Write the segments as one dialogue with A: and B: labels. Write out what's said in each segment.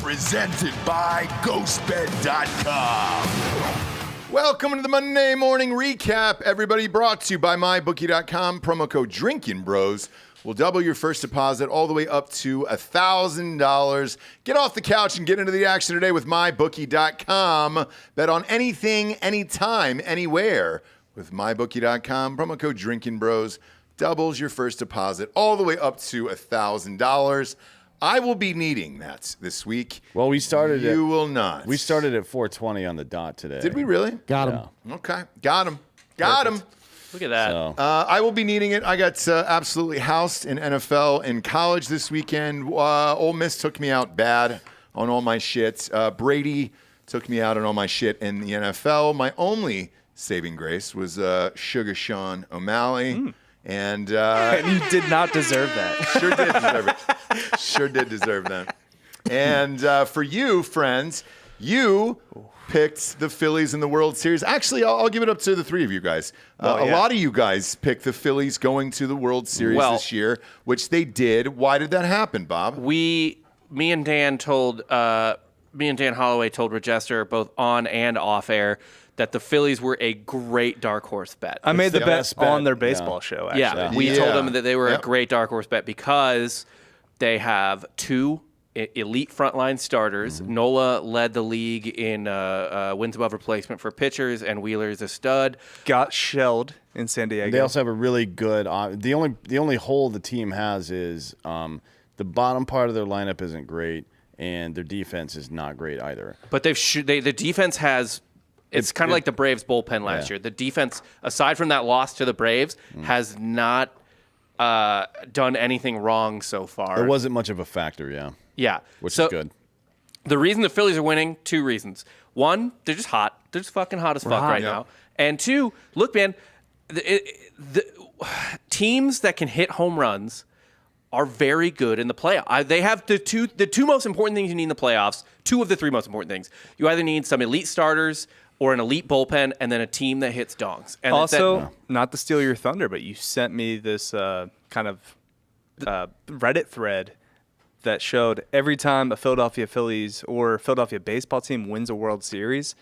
A: Presented by GhostBed.com. Welcome to the Monday Morning Recap. Everybody, brought to you by MyBookie.com. Promo code Drinkin Bros will double your first deposit all the way up to $1,000. Get off the couch and get into the action today with MyBookie.com. Bet on anything, anytime, anywhere with MyBookie.com. Promo code Drinkin Bros doubles your first deposit all the way up to $1,000. I will be needing that this week.
B: Well, we started
A: You will not.
B: We started at 4:20 on the dot today.
A: Did we really?
C: Got him.
B: Yeah.
A: Okay. Got him. Got him.
D: Look at that.
B: So,
A: I will be needing it. I got absolutely housed in NFL and college this weekend. Ole Miss took me out bad on all my shit. Brady took me out on all my shit in the NFL. My only saving grace was Sugar Sean O'Malley. And
E: you did not deserve that.
A: Sure did deserve it. Sure did deserve that. And for you, friends, you picked the Phillies in the World Series. Actually, I'll give it up to the three of you guys. A lot of you guys picked the Phillies going to the World Series this year, which they did. Why did that happen, Bob?
D: Me and Dan Holloway told Regester both on and off air that the Phillies were a great dark horse bet.
E: I made the bet
B: best bet.
E: on their baseball show, actually.
D: Yeah, we told them that they were a great dark horse bet because they have two elite frontline starters. Nola led the league in wins above replacement for pitchers, and Wheeler's a stud.
E: Got shelled in San Diego.
B: they also have a really good. The only hole the team has is the bottom part of their lineup isn't great, and their defense is not great either.
D: But the defense has. It's kind of like the Braves bullpen last year. The defense, aside from that loss to the Braves, has not done anything wrong so far.
B: It wasn't much of a factor,
D: Yeah.
B: which is good.
D: The reason the Phillies are winning, two reasons. One, they're just hot. They're just fucking hot as fuck right now. And two, look, man, the teams that can hit home runs are very good in the playoffs. They have the two most important things you need in the playoffs, two of the three most important things. You either need some elite starters or an elite bullpen, and then a team that hits dongs. And
E: also, not to steal your thunder, but you sent me this kind of Reddit thread that showed every time a Philadelphia Phillies or Philadelphia baseball team wins a World Series,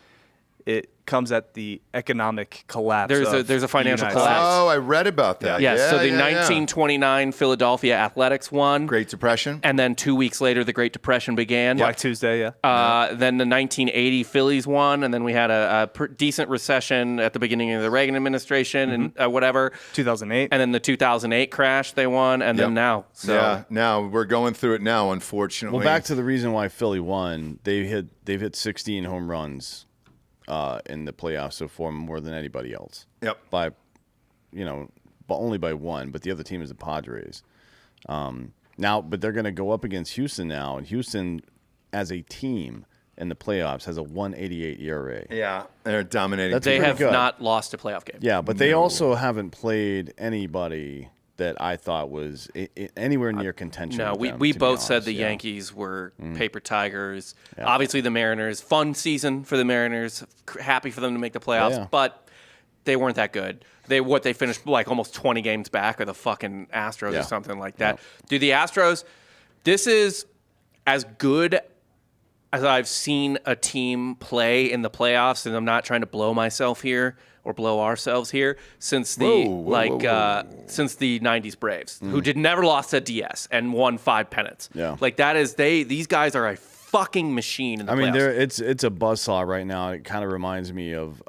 E: it comes at the economic collapse.
D: There's a financial collapse.
A: Oh, I read about that.
D: Yes, so the 1929 Philadelphia Athletics won.
A: Great Depression.
D: And then 2 weeks later, the Great Depression began.
E: Black Tuesday,
D: Then the 1980 Phillies won, and then we had a decent recession at the beginning of the Reagan administration and whatever.
E: 2008.
D: And then the 2008 crash, they won, and then now. So.
A: Yeah, now we're going through it now, unfortunately.
B: Well, back to the reason why Philly won. They've hit 16 home runs in the playoffs so far, more than anybody else.
A: Yep.
B: But only by one. But the other team is the Padres. But they're going to go up against Houston now, and Houston, as a team in the playoffs, has a 1.88 ERA.
A: Yeah, they're dominating.
D: They have
B: good.
D: not lost a playoff game.
B: Yeah, but they also haven't played anybody that I thought was anywhere near contention.
D: No,
B: with them,
D: we
B: to be
D: both
B: honest.
D: said the
B: Yeah.
D: Yankees were paper tigers. Yeah. Obviously, the Mariners, fun season for the Mariners. Happy for them to make the playoffs, but they weren't that good. They finished like almost 20 games back, or the fucking Astros or something like that. Dude, the Astros, this is as good as I've seen a team play in the playoffs, and I'm not trying to blow myself here or blow ourselves here, since the since the 90s Braves, who never lost a DS and won 5 pennants.
B: Yeah.
D: Like that is these guys are a fucking machine in the playoffs.
B: It's a buzzsaw right now. It kind of reminds me of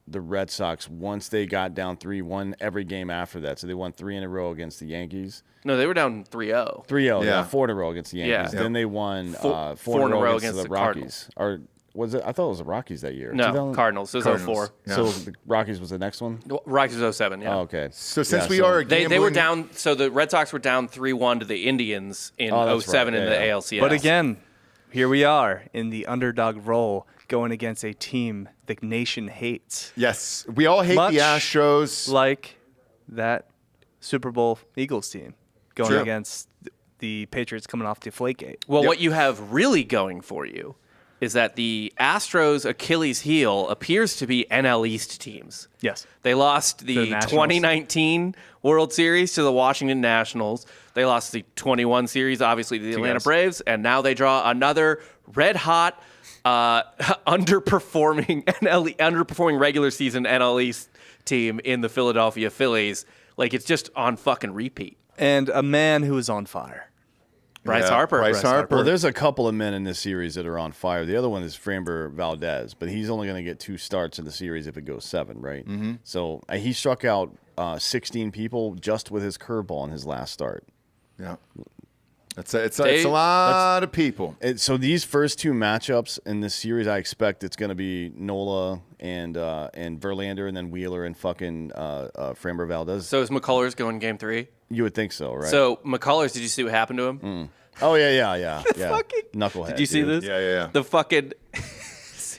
B: the Red Sox once they got down 3-1 every game after that. So they won 3 in a row against the Yankees.
D: No, they were down 3-0.
B: 3-0, yeah. 4 in a row against the Yankees.
D: Yeah.
B: Then they won 4
D: in a row
B: against the Rockies. Or was it? I thought it was the Rockies that year.
D: No, Cardinals. It was 04.
B: Yeah. So the Rockies was the next one?
D: Rockies was 07, yeah.
B: Oh, okay.
A: So since we are
D: they were down, so the Red Sox were down 3-1 to the Indians in 07 in the ALCS.
E: But again, here we are in the underdog role going against a team the nation hates.
A: Yes, we all hate the Astros.
E: Like that Super Bowl Eagles team going against the Patriots coming off Deflategate.
D: Well, what you have really going for you is that the Astros' Achilles heel appears to be NL East teams.
E: Yes.
D: They lost the
E: Nationals.
D: 2019 World Series to the Washington Nationals. They lost the 21 series, obviously, to the Atlanta Braves. And now they draw another red-hot, underperforming regular season NL East team in the Philadelphia Phillies. Like, it's just on fucking repeat.
E: And a man who is on fire.
D: Bryce Harper.
A: Bryce Harper.
B: Well, there's a couple of men in this series that are on fire. The other one is Framber Valdez, but he's only going to get 2 starts in the series if it goes 7, right? Mm-hmm. So he struck out 16 people just with his curveball in his last start.
A: Yeah. It's a lot of people.
B: So these first 2 matchups in this series, I expect it's going to be Nola and Verlander, and then Wheeler and fucking Framber Valdez.
D: So is McCullers going game 3?
B: You would think so, right?
D: So McCullers, did you see what happened to him?
B: Oh yeah. Knucklehead.
D: Did you see
B: dude.
D: this?
A: Yeah.
D: The fucking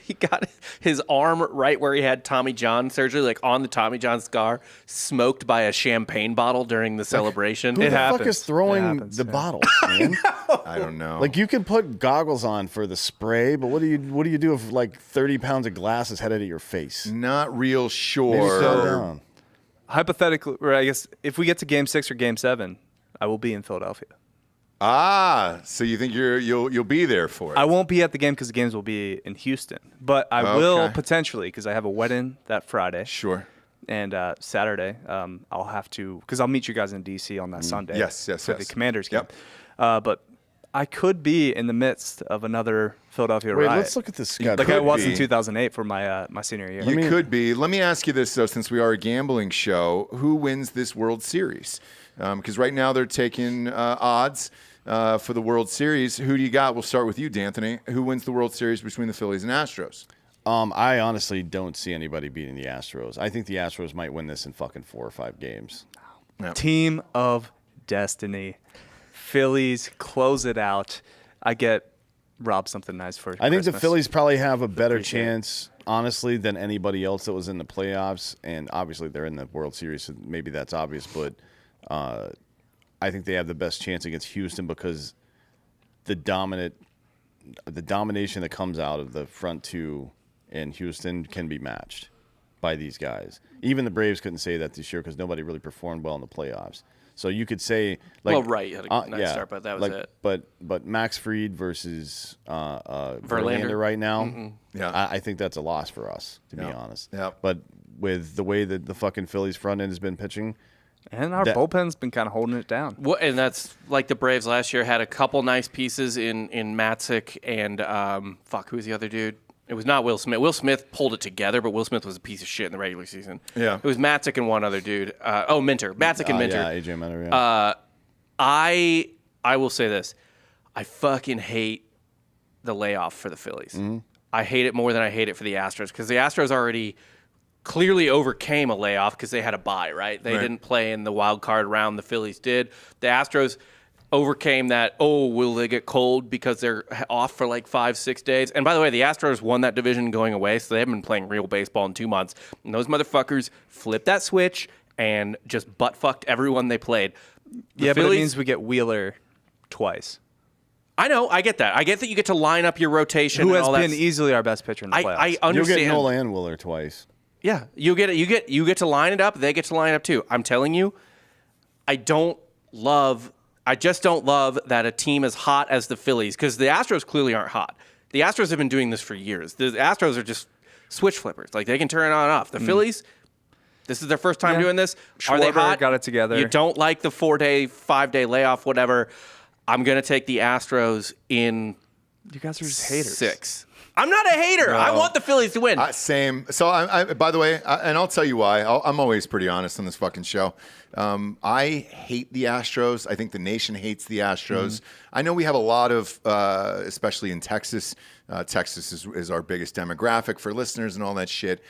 D: he got his arm right where he had Tommy John surgery, like on the Tommy John scar, smoked by a champagne bottle during the celebration.
B: Who the fuck
E: happens.
B: is throwing
E: It happens,
B: the bottles, man?
A: I don't know.
B: Like, you can put goggles on for the spray, but what do you do if like 30 pounds of glass is headed at your face?
A: Not real
B: Maybe
A: sure.
B: calm down.
E: Hypothetically, or I guess if we get to game 6 or game 7, I will be in Philadelphia.
A: So you think you'll be there for it?
E: I won't be at the game because the games will be in Houston, but I will potentially because I have a wedding that Friday.
A: Sure.
E: And Saturday, I'll have to because I'll meet you guys in D.C. on that Sunday.
A: Yes.
E: For the Commanders game.
A: Yep.
E: But I could be in the midst of another Philadelphia
B: Wait,
E: riot.
B: let's look at the schedule.
E: Like I was
A: be.
E: in 2008 for my senior year.
A: You could be. Let me ask you this, though, since we are a gambling show. Who wins this World Series? Because right now they're taking odds for the World Series. Who do you got? We'll start with you, D'Anthony. Who wins the World Series between the Phillies and Astros?
B: I honestly don't see anybody beating the Astros. I think the Astros might win this in fucking 4 or 5 games.
A: Yep.
E: Team of destiny. Phillies close it out. I get Rob something nice for
B: I think the
E: Christmas.
B: Phillies probably have a better
E: Appreciate it.
B: chance, honestly, than anybody else that was in the playoffs. And obviously they're in the World Series, so maybe that's obvious. But I think they have the best chance against Houston because the domination that comes out of the front 2 in Houston can be matched by these guys. Even the Braves couldn't say that this year because nobody really performed well in the playoffs. So you could say, like,
D: Well, right, you had a nice start, but that was it.
B: But Max Fried versus Verlander right now,
A: Yeah.
B: I think that's a loss for us, to be honest.
A: Yeah.
B: But with the way that the fucking Phillies front end has been pitching,
E: And our bullpen's been kind of holding it down.
D: And that's like the Braves last year had a couple nice pieces in Matzik and who was the other dude? It was not Will Smith. Will Smith pulled it together, but Will Smith was a piece of shit in the regular season.
A: Yeah.
D: It was Matzik and one other dude. Minter. Matzik and Minter.
B: Yeah, AJ Minter. Yeah.
D: I will say this. I fucking hate the layoff for the Phillies.
B: Mm-hmm.
D: I hate it more than I hate it for the Astros because the Astros already clearly overcame a layoff because they had a bye, right? They didn't play in the wild card round. The Phillies did. The Astros overcame that, will they get cold because they're off for like 5-6 days? And by the way, the Astros won that division going away, so they haven't been playing real baseball in 2 months. And those motherfuckers flipped that switch and just butt-fucked everyone they played. The
E: But it
D: Phillies-
E: means we get Wheeler twice.
D: I know, I get that. I get that you get to line up your rotation
E: Who
D: and
E: has
D: all
E: been
D: that.
E: easily our best pitcher in the playoffs.
D: I
B: You'll
D: understand.
B: get Nola and Willer twice.
D: Yeah, you get to line it up. They get to line it up too. I'm telling you, I just don't love that a team as hot as the Phillies, because the Astros clearly aren't hot. The Astros have been doing this for years. The Astros are just switch flippers. Like, they can turn it on and off. The Phillies, this is their first time doing this. Are they
E: Schwarber
D: hot?
E: got it together.
D: You don't like the 4-day, 5-day layoff, whatever. I'm going to take the Astros in
E: You guys are just haters.
D: 6. I'm not a hater. I want the Phillies to win.
A: Same. So, I by the way, and I'll tell you why. I'm always pretty honest on this fucking show. I hate the Astros. I think the nation hates the Astros. I know we have a lot of, especially in Texas. Texas is our biggest demographic for listeners and all that shit.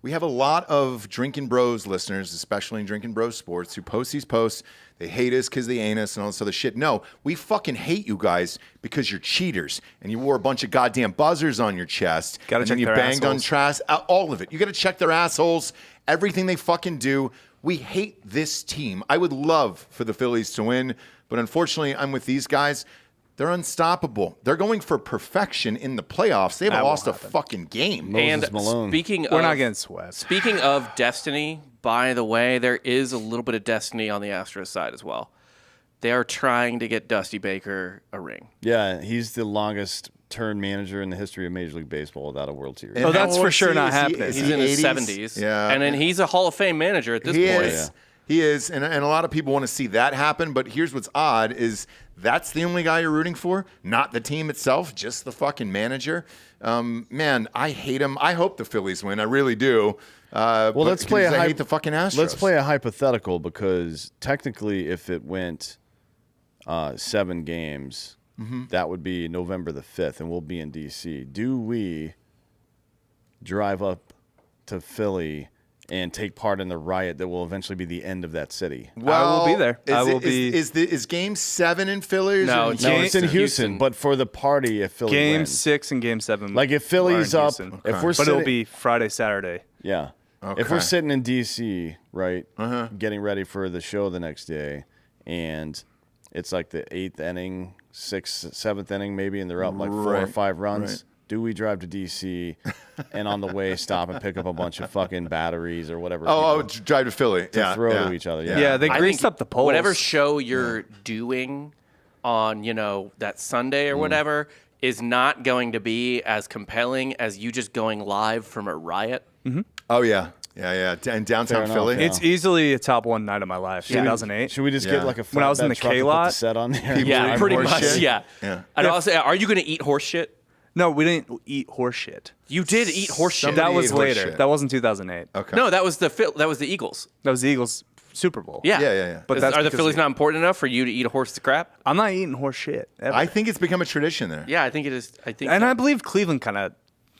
A: We have a lot of Drinkin' Bros listeners, especially in Drinkin' Bros Sports, who post these posts. They hate us because they ain't us and all this other shit. No, we fucking hate you guys because you're cheaters and you wore a bunch of goddamn buzzers on your chest.
E: Gotta
A: and then
E: check
A: you
E: their
A: banged on
E: assholes.
A: trash. All of it. You got to check their assholes. Everything they fucking do. We hate this team. I would love for the Phillies to win, but unfortunately, I'm with these guys. They're unstoppable. They're going for perfection in the playoffs. They haven't lost a fucking game.
B: Moses Malone.
E: We're not getting swept.
D: Speaking of destiny, by the way, there is a little bit of destiny on the Astros side as well. They are trying to get Dusty Baker a ring.
B: Yeah, he's the longest term manager in the history of Major League Baseball without a World Series.
A: And
E: Oh, that's
A: how
E: for
A: old
E: sure
A: is he?
E: not
A: Is he-
E: happening.
A: is
D: He's
A: he
D: in his
A: 80s?
D: 70s.
A: Yeah.
D: And then he's a Hall of Fame manager at this
A: He
D: point.
A: is. He is, and a lot of people want to see that happen. But here's what's odd: is that's the only guy you're rooting for, not the team itself, just the fucking manager. Man, I hate him. I hope the Phillies win. I really do.
B: Well, let's play
A: I hate the fucking Astros.
B: Let's play a hypothetical because technically, if it went 7 games, that would be November the 5th, and we'll be in D.C. Do we drive up to Philly and take part in the riot that will eventually be the end of that city?
A: Well,
E: I will be there. I will be.
A: Is Game 7 in Philly? Or
D: No,
A: is it
B: No,
A: in
B: it's in Houston, but for the party if Philly
E: Game
B: wins.
E: 6 and Game 7.
B: Like if
E: are
B: Philly's
E: in
B: up,
E: Houston.
B: if we're
E: But
B: sitting,
E: it'll be Friday, Saturday.
B: yeah.
A: Okay.
B: If we're sitting in D.C., right, getting ready for the show the next day, and it's like the 8th inning, 6th, 7th inning maybe, and they're up like 4 or 5 runs,
A: right.
B: do we drive to D.C. and on the way stop and pick up a bunch of fucking batteries or whatever
A: drive to Philly.
B: to throw to each other?
E: Yeah, they
D: I
E: greased
D: think
E: up the polls.
D: Whatever show you're doing on, that Sunday or whatever is not going to be as compelling as you just going live from a riot.
A: Oh yeah. In downtown
B: Fair enough,
A: Philly.
B: yeah.
E: It's easily a top one night of my life. 2008.
B: Should we just
A: Yeah.
B: get like a
E: When I was in
B: flatbed
E: the
B: truck and put
E: K-lot,
B: the set on there?
A: people
D: Yeah,
A: eating
D: pretty
A: horse
D: much.
A: shit?
D: Yeah.
A: Yeah.
D: And also, are you going to eat horse shit?
E: No, we didn't eat horse shit.
D: You did eat horse shit.
A: Somebody
E: That was
A: ate horse
E: later.
A: shit.
E: That wasn't 2008.
A: Okay.
D: No, that was the Eagles.
E: That was the Eagles Super Bowl.
D: Yeah.
A: Yeah.
E: But
D: Are
E: that's
D: the
E: because
D: Phillies not important enough for you to eat a horse's crap?
E: I'm not eating horse shit. Ever.
A: I think it's become a tradition there.
D: Yeah, I think it is. I think.
E: And
D: so.
E: I believe Cleveland kind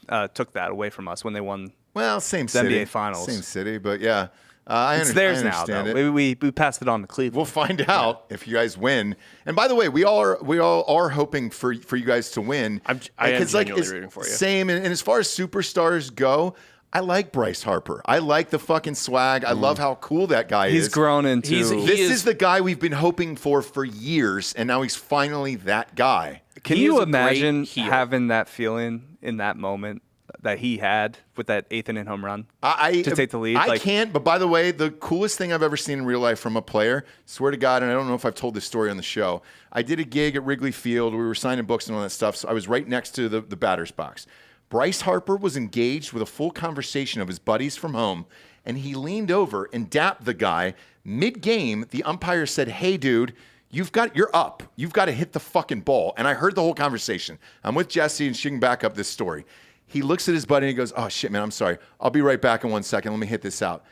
E: of took that away from us when they won.
A: Well, same
E: The
A: city.
E: NBA Finals.
A: Same city, but yeah.
E: It's theirs
A: I
E: now,
A: understand
E: though.
A: it.
E: Maybe we passed it on to Cleveland.
A: We'll find out if you guys win. And by the way, we all are hoping for you guys to win.
D: I am
A: Because,
D: genuinely
A: it's
D: rooting for you.
A: Same. And as far as superstars go, I like Bryce Harper. I like the fucking swag. I love how cool that guy is.
E: He's grown into.
A: This is the guy we've been hoping for years, and now he's finally that guy.
E: Can
D: He is
E: you
D: a great
E: imagine
D: heel.
E: having that feeling in that moment that he had with that 8th inning home run?
A: To
E: take the lead?
A: I
E: Like-
A: can't. But by the way, the coolest thing I've ever seen in real life from a player, swear to God, and I don't know if I've told this story on the show. I did a gig at Wrigley Field. We were signing books and all that stuff. So I was right next to the batter's box. Bryce Harper was engaged with a full conversation of his buddies from home, and he leaned over and dapped the guy. Mid-game, the umpire said, "Hey, dude, you're up. You've got to hit the fucking ball." And I heard the whole conversation. I'm with Jesse, and she can back up this story. He looks at his buddy and he goes, "Oh, shit, man, I'm sorry. I'll be right back in 1 second. Let me hit this out."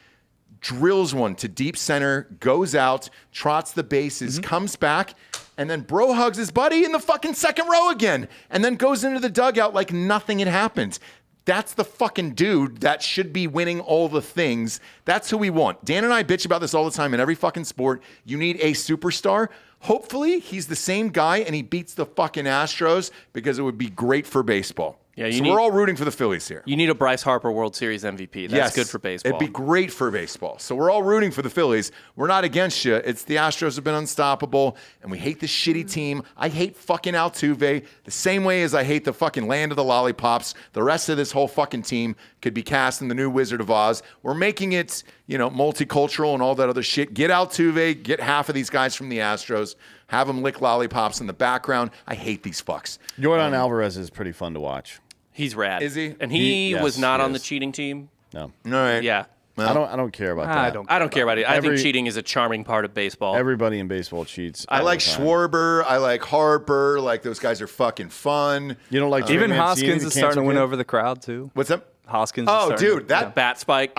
A: Drills one to deep center, goes out, trots the bases, comes back, and then bro hugs his buddy in the fucking second row again, and then goes into the dugout like nothing had happened. That's the fucking dude that should be winning all the things. That's who we want. Dan and I bitch about this all the time in every fucking sport. You need a superstar. Hopefully, he's the same guy and he beats the fucking Astros because it would be great for baseball.
D: Yeah,
A: so we're all rooting for the Phillies here.
D: You need a Bryce Harper World Series MVP. That's good for baseball.
A: It'd be great for baseball. So we're all rooting for the Phillies. We're not against you. It's the Astros have been unstoppable, and we hate this shitty team. I hate fucking Altuve the same way as I hate the fucking Land of the Lollipops. The rest of this whole fucking team could be cast in the new Wizard of Oz. We're making it, multicultural and all that other shit. Get Altuve, get half of these guys from the Astros, have them lick lollipops in the background. I hate these fucks.
B: Jordan Alvarez is pretty fun to watch.
D: He's rad.
A: Is he?
D: And he
B: Yes,
D: was not
B: he
D: on the
B: is.
D: cheating team.
B: No,
A: All right.
D: Yeah.
B: I don't care about that.
D: I don't care about it. I think
B: Every-
D: cheating is a charming part of baseball.
B: Everybody in baseball cheats.
A: I
B: all
A: like
B: the time.
A: Schwarber. I like Harper. Like, those guys are fucking fun.
B: You don't like Trey
E: Even
B: Mancini,
E: Hoskins
B: the
E: is starting to win
B: cancer
E: over the crowd too.
A: What's up?
E: Hoskins. Is
A: Oh,
E: starting
A: dude,
E: to,
A: that
D: Bat spike.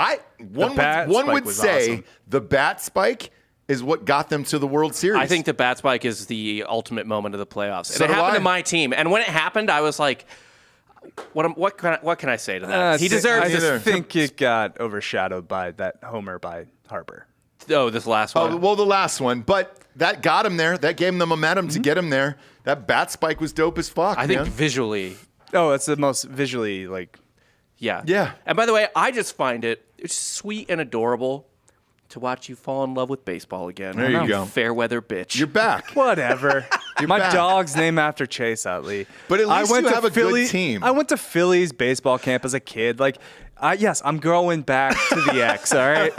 A: one
E: bat spike
A: would
E: was
A: say
E: awesome.
A: the bat spike is what got them to the World Series.
D: I think the bat spike is the ultimate moment of the playoffs.
A: So
D: And it
A: do
D: happened
A: I.
D: to my team. And when it happened, I was like, what can I say to that? He
E: I
D: deserves
A: either.
E: just think it got overshadowed by that homer by Harper.
D: this last one.
A: Oh, well, the last one, but that got him there. That gave him the momentum to get him there. That bat spike was dope as fuck.
D: I think
A: man.
D: visually,
E: Oh, it's the most visually
D: yeah.
A: Yeah.
D: And by the way, I just find it's sweet and adorable to watch you fall in love with baseball again.
A: There you go.
D: Fair weather bitch.
A: You're back.
E: whatever. My dog's named after Chase Utley.
A: But at least you have a good team.
E: I went to Phillies baseball camp as a kid. Like, yes, I'm growing back to the X, all right?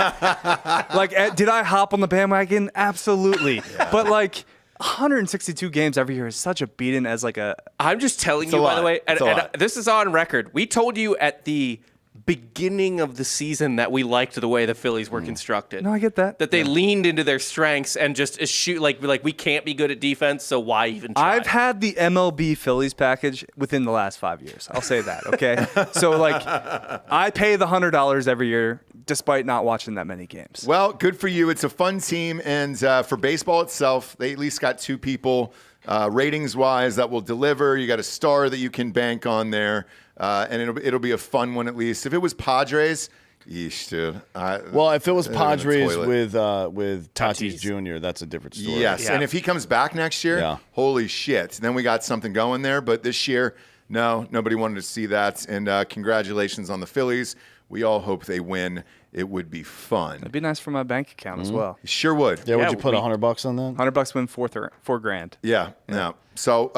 E: Like, did I hop on the bandwagon? Absolutely. But, like, 162 games every year is such a beating as, like, a...
D: I'm just telling you, by the way, and this is on record. We told you at the beginning of the season that we liked the way the Phillies were constructed.
E: No, I get that.
D: That they leaned into their strengths and just shoot like we can't be good at defense, so why even try?
E: I've had the MLB Phillies package within the last 5 years. I'll say that, okay? So, like, I pay the $100 every year despite not watching that many games.
A: Well, good for you. It's a fun team, and for baseball itself, they at least got two people ratings-wise that will deliver. You got a star that you can bank on there. And it'll be a fun one at least. If it was Padres, yeesh, dude.
B: Well, if it was Padres with Tatis Jr., that's a different story.
A: Yes, and if he comes back next year, holy shit. Then we got something going there. But this year, no, nobody wanted to see that. And congratulations on the Phillies. We all hope they win. It would be fun.
E: It'd be nice for my bank account as well.
A: Sure would.
B: Yeah, would you put $100 on that?
E: $100 win $4,000.
A: Yeah. So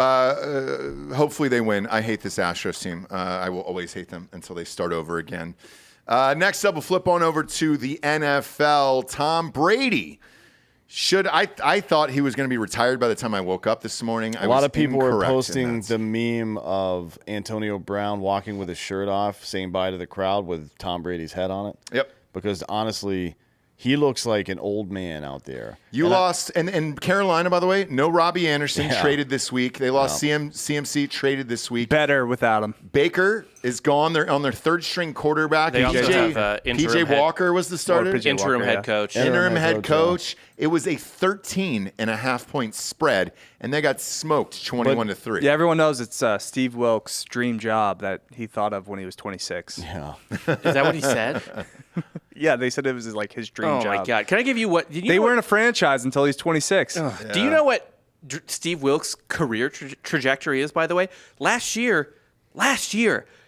A: hopefully they win. I hate this Astros team. I will always hate them until they start over again. Next up, we'll flip on over to the NFL. Tom Brady. I thought he was going to be retired by the time I woke up this morning.
B: A lot of people were posting the meme of Antonio Brown walking with his shirt off, saying bye to the crowd with Tom Brady's head on it.
A: Yep.
B: Because honestly, he looks like an old man out there.
A: You lost, and Carolina, by the way, no Robbie Anderson traded this week. They lost CMC traded this week.
E: Better without him.
A: Baker is gone. They're on their third-string quarterback.
D: They also have
A: PJ Walker was the starter.
D: Interim head coach.
A: Interim head coach. It was a 13.5-point spread, and they got smoked 21-3.
E: Yeah, everyone knows it's Steve Wilkes' dream job that he thought of when he was 26.
B: Yeah.
D: Is that what he said?
E: Yeah, they said it was like his dream job.
D: Oh my God! Can I give you what?
E: They weren't a franchise until he's 26.
D: Do you know what Steve Wilkes' career trajectory is? By the way, last year,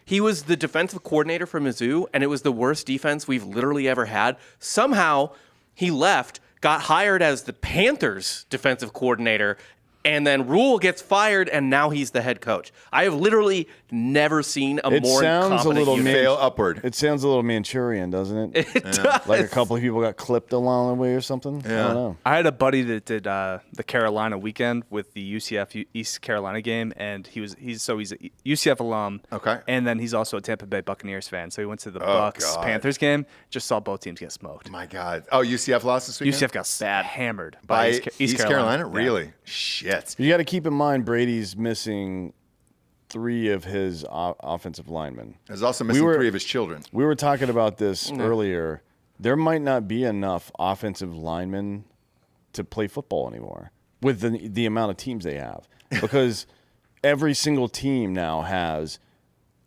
D: he was the defensive coordinator for Mizzou, and it was the worst defense we've literally ever had. Somehow, he left, got hired as the Panthers' defensive coordinator, and then Rule gets fired, and now he's the head coach. I have literally never seen a more incompetent unit.
A: Fail upward.
B: It sounds a little Manchurian, doesn't it?
D: It does.
B: Like a couple of people got clipped along the way or something?
A: Yeah.
B: I don't know.
E: I had a buddy that did the Carolina weekend with the UCF East Carolina game, and he's a UCF alum.
A: Okay.
E: And then he's also a Tampa Bay Buccaneers fan, so he went to the Bucks Panthers game. Just saw both teams get smoked.
A: My God. Oh, UCF lost this weekend?
E: UCF got hammered
A: by
E: East Carolina.
A: Really?
E: Yeah.
A: Shit.
B: You got to keep in mind Brady's missing 3 of his offensive linemen.
A: He's also missing 3 of his children.
B: We were talking about this earlier. There might not be enough offensive linemen to play football anymore with the amount of teams they have, because every single team now has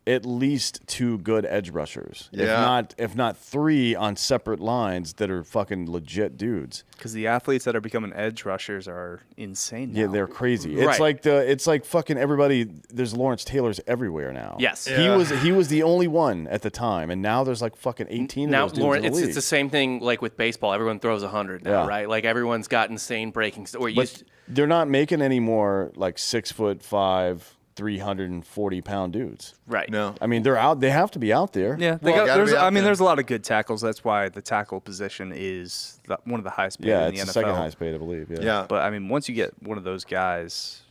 B: at least 2 good edge rushers, if not 3 on separate lines that are fucking legit dudes.
E: Because the athletes that are becoming edge rushers are insane now.
B: Yeah, they're crazy.
D: Right.
B: It's like fucking everybody. There's Lawrence Taylors everywhere now.
D: Yes.
B: Yeah. He was the only one at the time, and now there's like fucking 18
D: now,
B: of those dudes in the league.
D: It's the same thing like with baseball. Everyone throws 100 now, right? Like everyone's got insane breaking.
B: But they're not making any more like 6'5", 340-pound dudes.
D: Right.
A: No.
B: I mean, they're out. They have to be out there.
E: Yeah. There's a lot of good tackles. That's why the tackle position is one of the highest paid in the NFL.
B: Yeah, it's the second highest paid, I believe. Yeah.
E: But I mean, once you get one of those guys,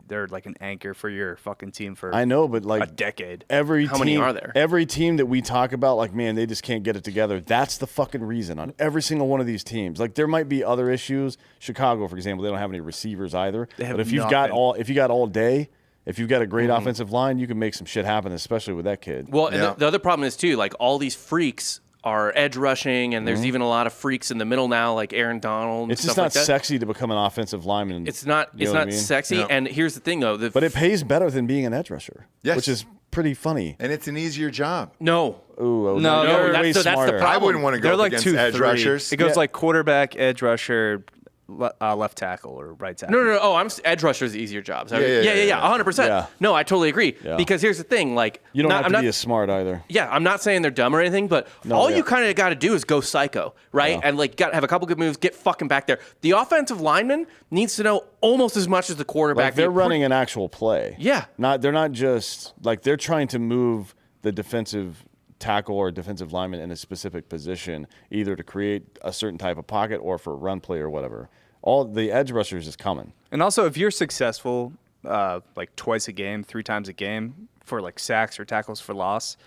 E: they're like an anchor for your fucking team for
B: I know, but like
E: a decade.
D: How many are there?
B: Every team that we talk about, like, man, they just can't get it together. That's the fucking reason on every single one of these teams. Like, there might be other issues. Chicago, for example, they don't have any receivers either.
E: But
B: if you've got all day, if you've got a great offensive line, you can make some shit happen, especially with that kid.
D: Well, and the other problem is too, like all these freaks are edge rushing, and there's even a lot of freaks in the middle now, like Aaron Donald.
B: It's just not sexy to become an offensive lineman.
D: It's not. It's not sexy. No. And here's the thing, though.
B: But it pays better than being an edge rusher.
A: Yes.
B: Which is pretty funny.
A: And it's an easier job.
D: No.
B: Ooh,
E: no,
B: that's
D: the problem.
A: I wouldn't want to go up against edge rushers.
E: It goes like quarterback, edge rusher, left tackle or right tackle.
D: No. Oh, edge rushers easier jobs.
A: Yeah,
D: 100%.
B: Yeah.
D: No, I totally agree.
B: Yeah.
D: Because here's the thing, like
B: You don't
D: I'm
B: have to
D: not,
B: be as smart either.
D: Yeah, I'm not saying they're dumb or anything, but you kind of got to do is go psycho, right?
B: Yeah.
D: And like got to have a couple good moves, get fucking back there. The offensive lineman needs to know almost as much as the quarterback.
B: Like they're running an actual play.
D: Yeah.
B: They're not just like they're trying to move the defensive tackle or defensive lineman in a specific position, either to create a certain type of pocket or for a run play or whatever. All the edge rushers is coming.
E: And also, if you're successful, like twice a game, 3 times a game for like sacks or tackles for loss,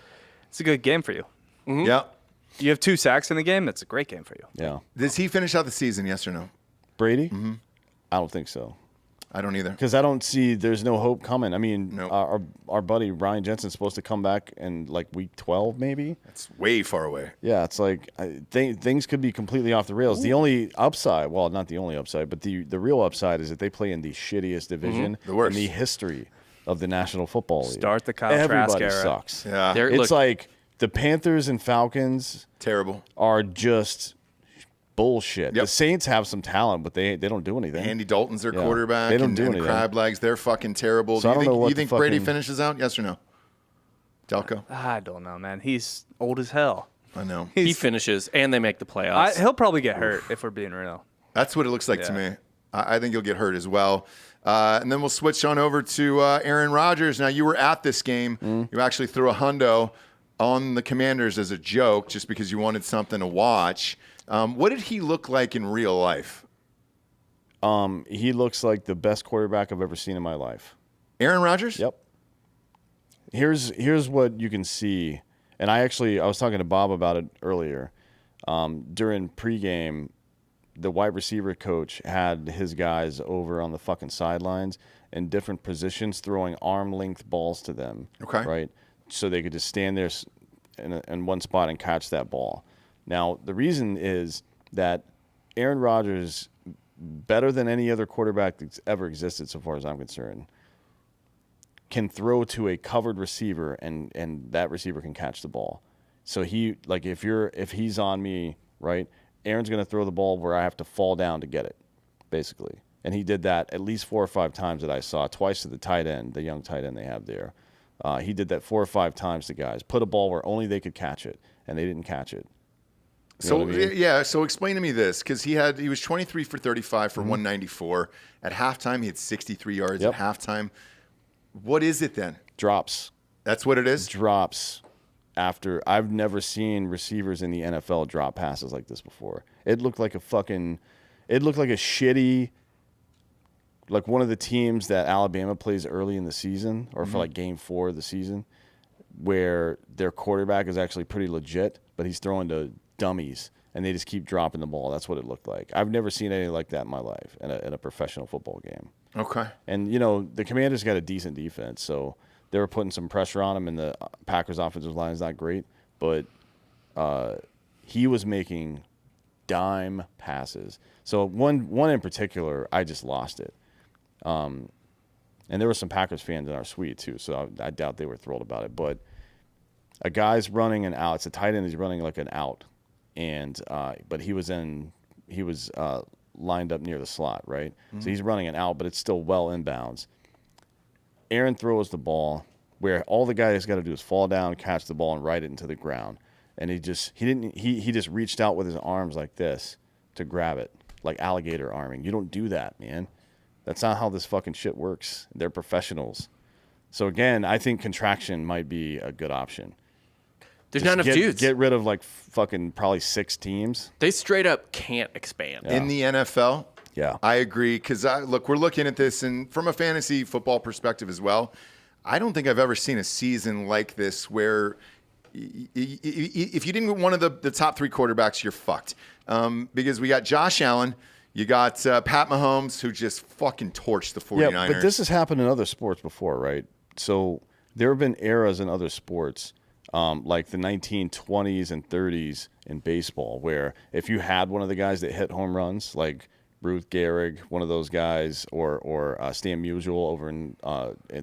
E: it's a good game for you.
A: Mm-hmm. Yeah.
E: You have 2 sacks in a game, that's a great game for you.
B: Yeah.
A: Does he finish out the season? Yes or no?
B: Brady? Mm-hmm. I don't think so.
A: I don't either.
B: Because I don't see there's no hope coming. I mean,
A: Nope.
B: our buddy Ryan Jensen's supposed to come back in like week 12 maybe.
A: That's way far away.
B: Yeah, it's like things could be completely off the rails. Ooh. The only upside, well, not the only upside, but the real upside is that they play in the shittiest division
A: The worst.
B: in the history of the National Football League.
E: Start the Kyle Trask
B: Everybody
E: era.
B: sucks.
A: Yeah.
B: It's like the Panthers and Falcons
A: Terrible.
B: are just bullshit.
A: Yep.
B: The Saints have some talent, but they don't do anything.
A: Andy Dalton's their
B: Yeah.
A: quarterback.
B: They don't
A: and,
B: do
A: and
B: anything.
A: Crab Legs, they're fucking terrible.
B: So I don't know what
A: you
B: the
A: think Brady
B: fucking-
A: finishes out? Yes or no? Delco?
E: I don't know, man. He's old as hell.
A: I know.
D: He finishes, and they make the playoffs.
E: He'll probably get hurt if we're being real.
A: That's what it looks like to
E: Yeah.
A: me. I think you'll get hurt as well. And then we'll switch on over to Aaron Rodgers. Now, you were at this game. You actually threw a hundo on the Commanders as a joke just because you wanted something to watch. What did he look like in real life?
B: He looks like the best quarterback I've ever seen in my life.
A: Aaron Rodgers?
B: Yep. Here's what you can see, and I was talking to Bob about it earlier. During pregame, the wide receiver coach had his guys over on the fucking sidelines in different positions, throwing arm length balls to them.
A: Okay.
B: Right, so they could just stand there in one spot and catch that ball. Now the reason is that Aaron Rodgers, better than any other quarterback that's ever existed, so far as I'm concerned, can throw to a covered receiver and that receiver can catch the ball. So if he's on me, right, Aaron's going to throw the ball where I have to fall down to get it, basically. And he did that at least 4 or 5 times that I saw, twice to the tight end, the young tight end they have there. He did that 4 or 5 times to guys. Put a ball where only they could catch it, and they didn't catch it. You know
A: So
B: what I mean?
A: yeah, so explain to me this, because he was 23 for 35 for 194. At halftime, he had 63 yards
B: Yep.
A: at halftime. What is it then?
B: Drops.
A: That's what it is?
B: Drops after. I've never seen receivers in the NFL drop passes like this before. It looked like a shitty, like one of the teams that Alabama plays early in the season or for like game 4 of the season, where their quarterback is actually pretty legit, but he's throwing to dummies and they just keep dropping the ball. That's what it looked like. I've never seen anything like that in my life in a professional football game.
A: Okay.
B: And, the Commanders got a decent defense, so they were putting some pressure on him, and the Packers' offensive line is not great, but he was making dime passes. So one in particular, I just lost it. And there were some Packers fans in our suite, too, so I doubt they were thrilled about it. But a guy's running an out. It's a tight end. He's running like an out. And but he was lined up near the slot, right? So he's running an out, but it's still well inbounds. Aaron throws the ball where all the guy has got to do is fall down, catch the ball, and ride it into the ground. And he just reached out with his arms like this to grab it, like alligator arming. You don't do that, man. That's not how this fucking shit works. They're professionals. So again, I think contraction might be a good option.
D: There's
B: Just
D: not enough dudes.
B: Get rid of like fucking probably 6 teams.
D: They straight up can't expand.
A: In the NFL,
B: Yeah.
A: I agree, because we're looking at this, and from a fantasy football perspective as well, I don't think I've ever seen a season like this where if you didn't get one of the top 3 quarterbacks, you're fucked. Because we got Josh Allen, you got Pat Mahomes, who just fucking torched the 49ers.
B: Yeah, but this has happened in other sports before, right? So there have been eras in other sports, like the 1920s and 30s in baseball, where if you had one of the guys that hit home runs, like Ruth Gehrig, one of those guys, or Stan Musial over in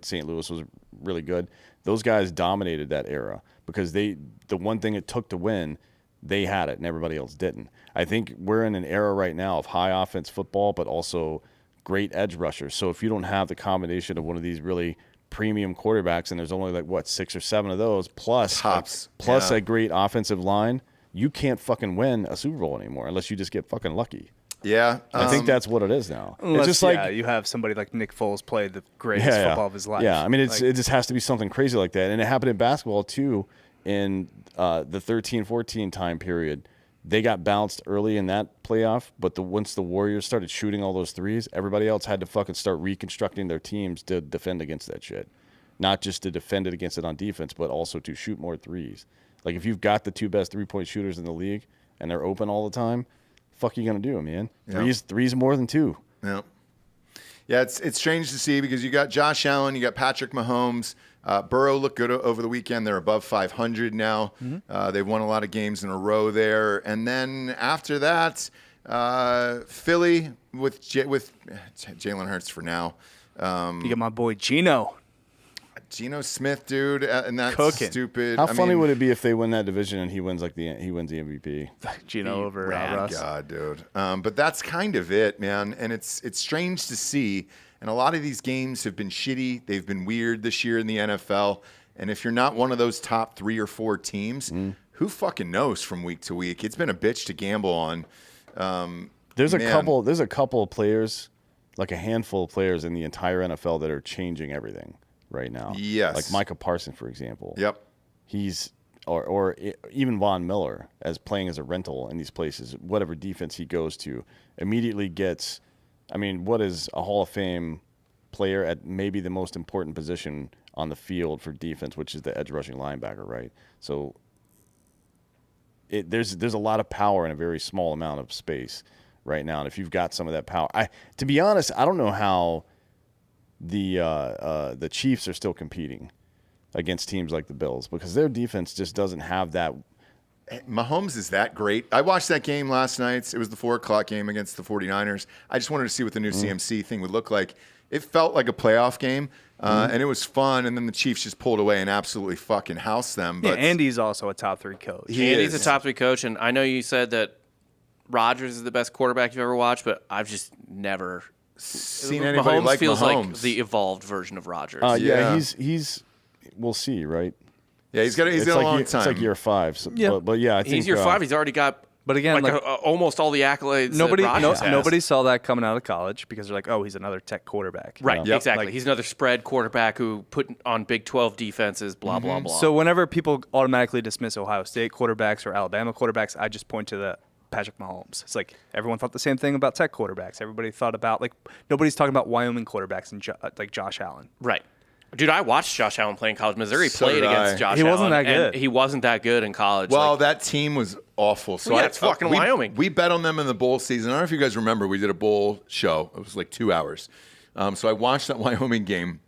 B: St. Louis was really good. Those guys dominated that era because the one thing it took to win, they had it and everybody else didn't. I think we're in an era right now of high offense football, but also great edge rushers. So if you don't have the combination of one of these really premium quarterbacks, and there's only like 6 or 7 of those, plus a great offensive line, you can't fucking win a Super Bowl anymore unless you just get fucking lucky.
A: Yeah,
B: I think that's what it is now.
E: Unless,
B: it's just like
E: you have somebody like Nick Foles play the greatest football of his life.
B: Yeah, I mean, it just has to be something crazy like that. And it happened in basketball, too, in the 13-14 time period. They got bounced early in that playoff, but once the Warriors started shooting all those threes, everybody else had to fucking start reconstructing their teams to defend against that shit. Not just to defend it against it on defense, but also to shoot more threes. Like, if you've got the 2 best three-point shooters in the league and they're open all the time, fuck you gonna do, man? Three's more than 2.
A: Yeah. Yeah, it's strange to see because you got Josh Allen, you got Patrick Mahomes. Burrow looked good over the weekend. They're above 500 now. Mm-hmm. They've won a lot of games in a row there. And then after that, Philly with Jalen Hurts for now.
E: You got my boy Geno
A: Smith, dude, and that's
E: cooking.
A: Stupid.
B: How funny would it be if they win that division and he wins the MVP?
E: Geno over Russ.
A: God, dude. But that's kind of it, man. And it's strange to see. And a lot of these games have been shitty. They've been weird this year in the NFL. And if you're not one of those top 3 or 4 teams, who fucking knows from week to week? It's been a bitch to gamble on.
B: There's a couple of players, like a handful of players in the entire NFL that are changing everything right now.
A: Yes.
B: Like Micah Parsons, for example.
A: Yep.
B: He's or even Von Miller as playing as a rental in these places, whatever defense he goes to, immediately gets. I mean, what is a Hall of Fame player at maybe the most important position on the field for defense, which is the edge rushing linebacker, right? So there's a lot of power in a very small amount of space right now, and if you've got some of that power, to be honest, I don't know how the Chiefs are still competing against teams like the Bills because their defense just doesn't have that.
A: Mahomes is that great. I watched that game last night. It was the 4:00 game against the 49ers. I just wanted to see what the new CMC thing would look like. It felt like a playoff game, and it was fun. And then the Chiefs just pulled away and absolutely fucking housed them. But
E: Andy's also a top 3 coach.
D: Andy's a top 3 coach, and I know you said that Rodgers is the best quarterback you've ever watched, but I've just never
A: seen anybody like
D: feels
A: Mahomes.
D: like the evolved version of Rodgers.
B: Yeah, he's. We'll see, right?
A: Yeah, he's got a long time.
B: It's like year 5. So, yeah, but yeah, I think
D: he's year 5. He's already got.
E: But again,
D: almost all the accolades.
E: Nobody saw that coming out of college because they're like, oh, he's another tech quarterback.
D: Right, exactly. He's another spread quarterback who put on Big 12 defenses. Blah blah blah.
E: So whenever people automatically dismiss Ohio State quarterbacks or Alabama quarterbacks, I just point to the Patrick Mahomes. It's like everyone thought the same thing about tech quarterbacks. Everybody thought about nobody's talking about Wyoming quarterbacks and like Josh Allen.
D: Right. Dude, I watched Josh Allen play in college. Missouri played against Josh Allen.
E: He wasn't that good.
D: He wasn't that good in college.
A: Well, that team was awful. So
D: it's fucking Wyoming.
A: We bet on them in the bowl season. I don't know if you guys remember. We did a bowl show. It was like 2 hours. So I watched that Wyoming game.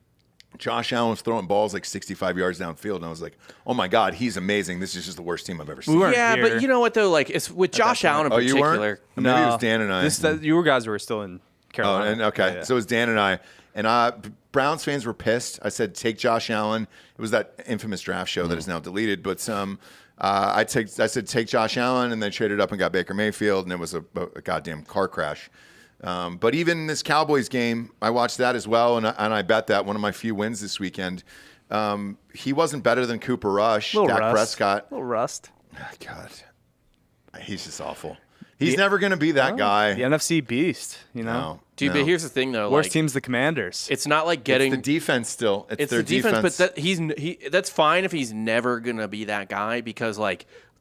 A: Josh Allen was throwing balls like 65 yards downfield, and I was like, "Oh my God, he's amazing! This is just the worst team I've ever seen."
D: But you know what though? Like it's with Josh Allen in particular.
A: You weren't? Maybe it was Dan and I.
E: You guys were still in Carolina.
A: Okay. So it was Dan and I. And Browns fans were pissed. I said, take Josh Allen. It was that infamous draft show that is now deleted. But I said, take Josh Allen, and they traded up and got Baker Mayfield, and it was a goddamn car crash. But even this Cowboys game, I watched that as well, and I bet that one of my few wins this weekend. He wasn't better than Cooper Rush, Dak Prescott.
E: A little rust.
A: Oh, God. He's just awful. He's never going to be that guy.
E: The NFC beast, you know?
D: Dude, but here's the thing, though.
E: Worst team's the Commanders.
D: It's not like getting...
A: It's the defense still. It's their
D: the defense. But that's fine if he's never going to be that guy because,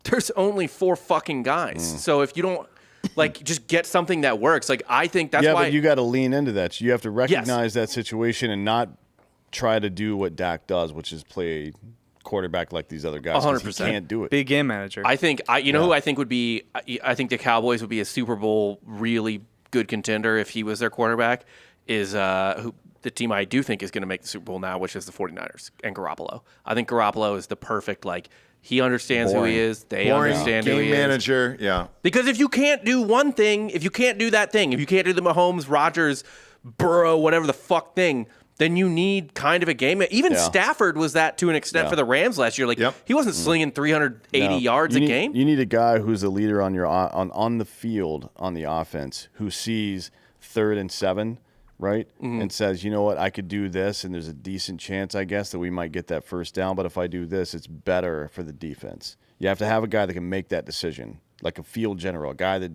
D: there's only 4 fucking guys. So if you don't... just get something that works. I think that's why...
B: Yeah, but you got to lean into that. You have to recognize that situation and not try to do what Dak does, which is play quarterback like these other guys.
D: 100%.
B: He can't do it.
E: Big game manager.
D: I think... who I think would be... I think the Cowboys would be a Super Bowl really good contender if he was their quarterback, is the team I do think is going to make the Super Bowl now, which is the 49ers and Garoppolo. I think Garoppolo is the perfect, he understands who he is. They understand who he is.
A: Game manager, yeah.
D: Because if you can't do one thing, if you can't do that thing, if you can't do the Mahomes, Rodgers, Burrow, whatever the fuck thing, then you need kind of a game. Even Stafford was that to an extent for the Rams last year. Like he wasn't slinging 380 yards a game.
B: You need a guy who's a leader on your on the field on the offense who sees 3rd and 7, right, and says, you know what, I could do this, and there's a decent chance, I guess, that we might get that first down. But if I do this, it's better for the defense. You have to have a guy that can make that decision, like a field general, a guy that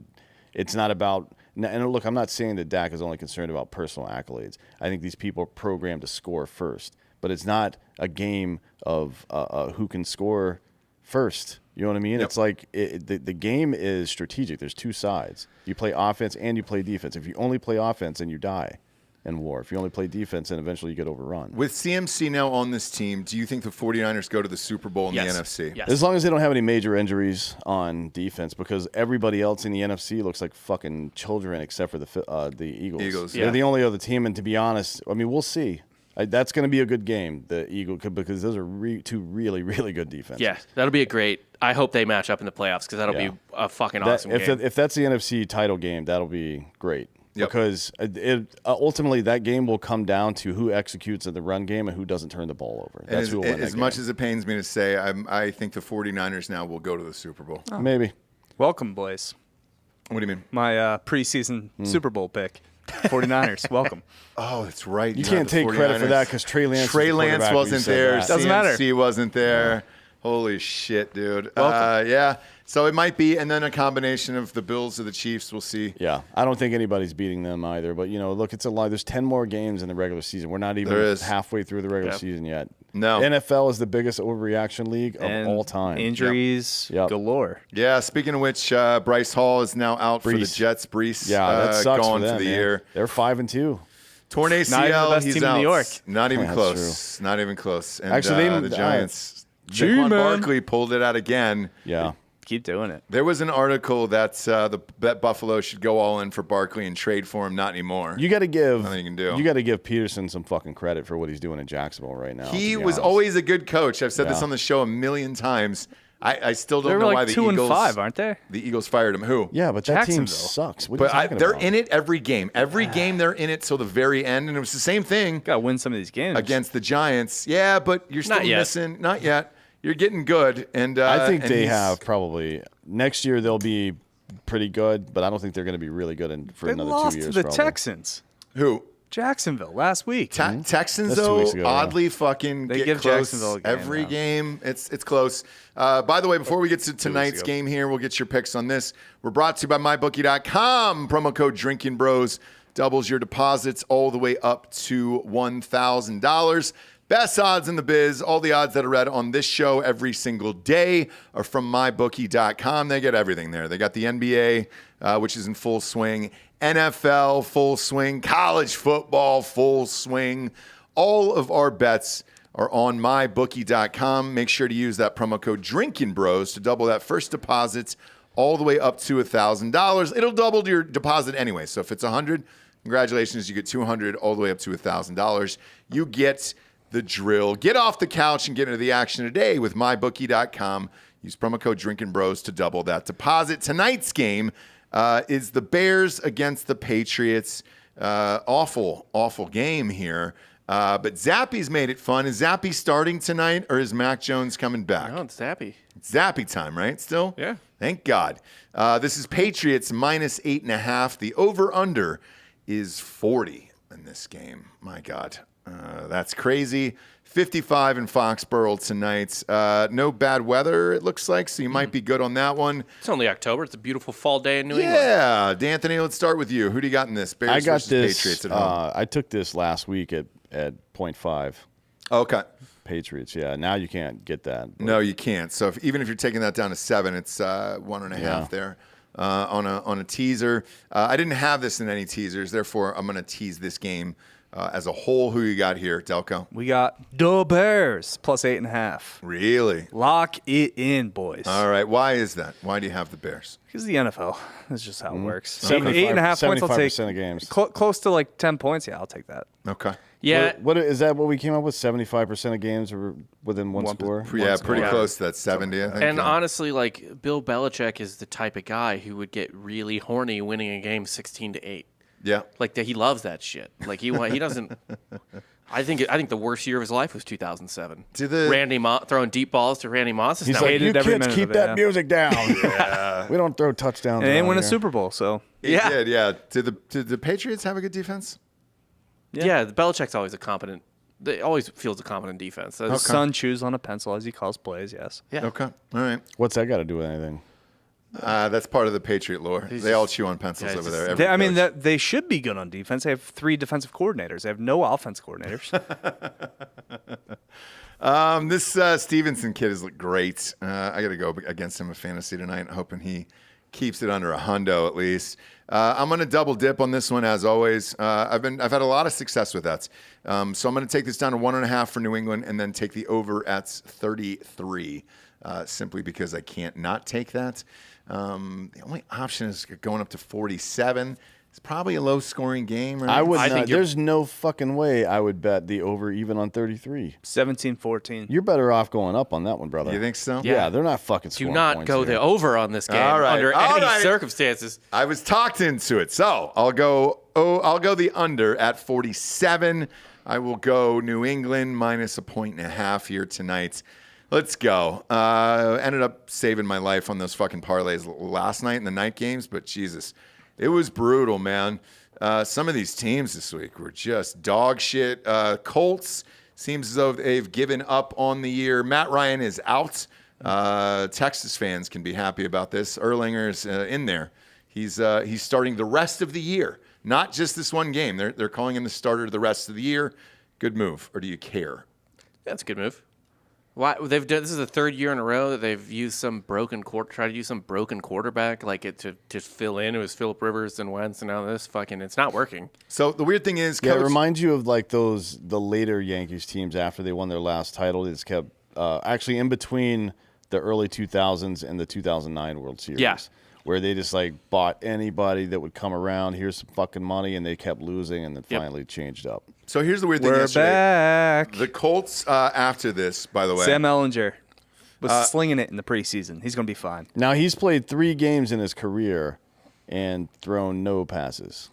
B: it's not about. And look, I'm not saying that Dak is only concerned about personal accolades. I think these people are programmed to score first. But it's not a game of who can score first. You know what I mean? Yep. It's like the game is strategic. There's two sides. You play offense and you play defense. If you only play offense, then you die in war. If you only play defense, then eventually you get overrun.
A: With CMC now on this team, do you think the 49ers go to the Super Bowl in the NFC?
D: Yes.
B: As long as they don't have any major injuries on defense, because everybody else in the NFC looks like fucking children except for the Eagles. They're the only other team, and to be honest, I mean, we'll see. That's going to be a good game, the Eagles, because those are two really, really good defenses.
D: Yeah, that'll be a great – I hope they match up in the playoffs because that'll be a fucking awesome game.
B: If that's the NFC title game, that'll be great. Yep. Because ultimately that game will come down to who executes in the run game and who doesn't turn the ball over. That's who will win that game.
A: Much as it pains me to say, I think the 49ers now will go to the Super Bowl.
B: Oh. Maybe.
E: Welcome, boys.
A: What do you mean?
E: My preseason Super Bowl pick. 49ers, welcome.
A: Oh, that's right.
B: You can't take credit for that because Trey Lance
A: wasn't there.
E: Doesn't matter.
A: CMC wasn't there. Holy shit, dude.
E: Welcome.
A: Yeah. So it might be, and then a combination of the Bills or the Chiefs. We'll see.
B: Yeah, I don't think anybody's beating them either. But, look, it's a lot. There's 10 more games in the regular season. We're not even halfway through the regular season yet.
A: No.
B: NFL is the biggest overreaction league of all time.
E: Injuries galore.
A: Yeah, speaking of which, Bryce Hall is now out for the Jets. Bryce,
B: that sucks
A: gone
B: for them,
A: for the year.
B: They're 5-2.
A: Torn ACL,
E: not even the best
A: he's
E: team
A: out.
E: in New York.
A: Not even close. Not even close. And
B: actually,
A: the Giants. Saquon Barkley pulled it out again.
B: Yeah.
E: Keep doing it.
A: There was an article that Buffalo should go all in for Barkley and trade for him. Not anymore.
B: You got to give.
A: Nothing you can do.
B: You got to give Peterson some fucking credit for what he's doing in Jacksonville right now.
A: He was always a good coach. I've said this on the show a million times. I still don't know why the Eagles.
E: They're 2-5, aren't they?
A: The Eagles fired him. Who?
B: Yeah, but that team sucks. What
A: they're in it every game. Every game they're in it till the very end, and it was the same thing.
E: Got to win some of these games
A: against the Giants. Yeah, but you're still missing. Not yet. You're getting good, and
B: I think they have probably next year they'll be pretty good, but I don't think they're going to be really good for another 2 years.
E: To the Texans.
A: Who?
E: Jacksonville last week.
A: Texans though oddly fucking they get close Jacksonville a game, every game. It's close. By the way, before we get to tonight's game here, we'll get your picks on this. We're brought to you by MyBookie.com. Promo code Drinkin' Bros doubles your deposits all the way up to $1,000. Best odds in the biz. All the odds that are read on this show every single day are from MyBookie.com. They get everything there. They got the NBA, which is in full swing, NFL, full swing, college football, full swing. All of our bets are on MyBookie.com. Make sure to use that promo code Drinkin' Bros to double that first deposit all the way up to $1,000. It'll double your deposit anyway. So if it's $100, congratulations, you get $200 all the way up to $1,000. You get the drill. Get off the couch and get into the action today with MyBookie.com. Use promo code Drinkin' Bros to double that deposit. Tonight's game is the Bears against the Patriots. Awful game here. But Zappy's made it fun. Is Zappy starting tonight, or is Mac Jones coming back?
D: No, it's Zappy.
A: It's Zappy time, right? Still?
D: Yeah.
A: Thank God. This is Patriots minus 8.5. The over-under is 40 in this game. My God. That's crazy. 55 in Foxborough tonight. No bad weather, it looks like, so you might be good on that one.
D: It's only October. It's a beautiful fall day in New England.
A: Yeah. D'Anthony, let's start with you. Who do you got in this? Bears
B: I got
A: versus
B: this.
A: Patriots at home.
B: I took this last week at 0.5.
A: Okay.
B: Patriots, yeah. Now you can't get that.
A: No, you can't. So even if you're taking that down to 7, it's 1.5 there on a teaser. I didn't have this in any teasers, therefore I'm going to tease this game as a whole. Who you got here, Delco?
E: We got the Bears plus 8.5.
A: Really?
E: Lock it in, boys.
A: All right. Why is that? Why do you have the Bears?
E: Because the NFL. That's just how it works.
B: 8.5
E: points, I'll take.
B: 75% of games.
E: Close to like 10 points. Yeah, I'll take that.
A: Okay.
D: Yeah.
B: What is that? What we came up with? 75% of games are within one score.
A: Yeah, pretty close to that 70. I think.
D: And honestly, like Bill Belichick is the type of guy who would get really horny winning a game 16-8.
A: Yeah.
D: Like he loves that shit. Like he doesn't. I think the worst year of his life was 2007.
A: To
D: throwing deep balls to Randy Moss.
B: He's like, you kids keep that music down.
A: Yeah.
B: We don't throw touchdowns.
E: And they didn't win a
B: here.
E: Super Bowl, so.
A: He did, yeah. Did the Patriots have a good defense?
D: Yeah, Belichick's always They always fields a competent defense.
E: His son chews on a pencil as he calls plays, yes.
D: Yeah.
A: Okay. All right.
B: What's that got to do with anything?
A: That's part of the Patriot lore. They all chew on pencils over there. Every coach.
E: They should be good on defense. They have 3 defensive coordinators. They have no offense coordinators.
A: This Stevenson kid has looked great. I got to go against him in fantasy tonight, hoping he keeps it under a hundo at least. I'm going to double dip on this one as always. I've had a lot of success with that. So I'm going to take this down to 1.5 for New England and then take the over at 33, simply because I can't not take that. The only option is going up to 47. It's probably a low-scoring game. Right?
B: I would not. There's no fucking way I would bet the over even on 33.
E: 17-14.
B: You're better off going up on that one, brother.
A: You think so?
B: Yeah, they're not fucking
D: Do
B: scoring
D: not
B: points
D: go
B: here.
D: the over on this game under any circumstances.
A: I was talked into it, so I'll go the under at 47. I will go New England minus 1.5 here tonight. Let's go. Ended up saving my life on those fucking parlays last night in the night games, but Jesus, it was brutal, man. Some of these teams this week were just dog shit. Colts seems as though they've given up on the year. Matt Ryan is out. Texas fans can be happy about this. Erlinger's in there. He's starting the rest of the year, not just this one game. They're calling him the starter the rest of the year. Good move, or do you care?
D: That's a good move. Why they've done? This is the 3rd year in a row that they've used some tried to use some broken quarterback to fill in. It was Phillip Rivers and Wentz, and now it's not working.
A: So the weird thing is,
B: it reminds you of like the later Yankees teams after they won their last title. They just kept actually in between the early 2000s and the 2009 World Series.
D: Yeah.
B: Where they just like bought anybody that would come around. Here's some fucking money, and they kept losing, and then finally changed up.
A: So here's the weird thing.
E: We're back.
A: The Colts after this, by the way.
E: Sam Ellinger was slinging it in the preseason. He's going to be fine.
B: Now he's played 3 games in his career and thrown no passes.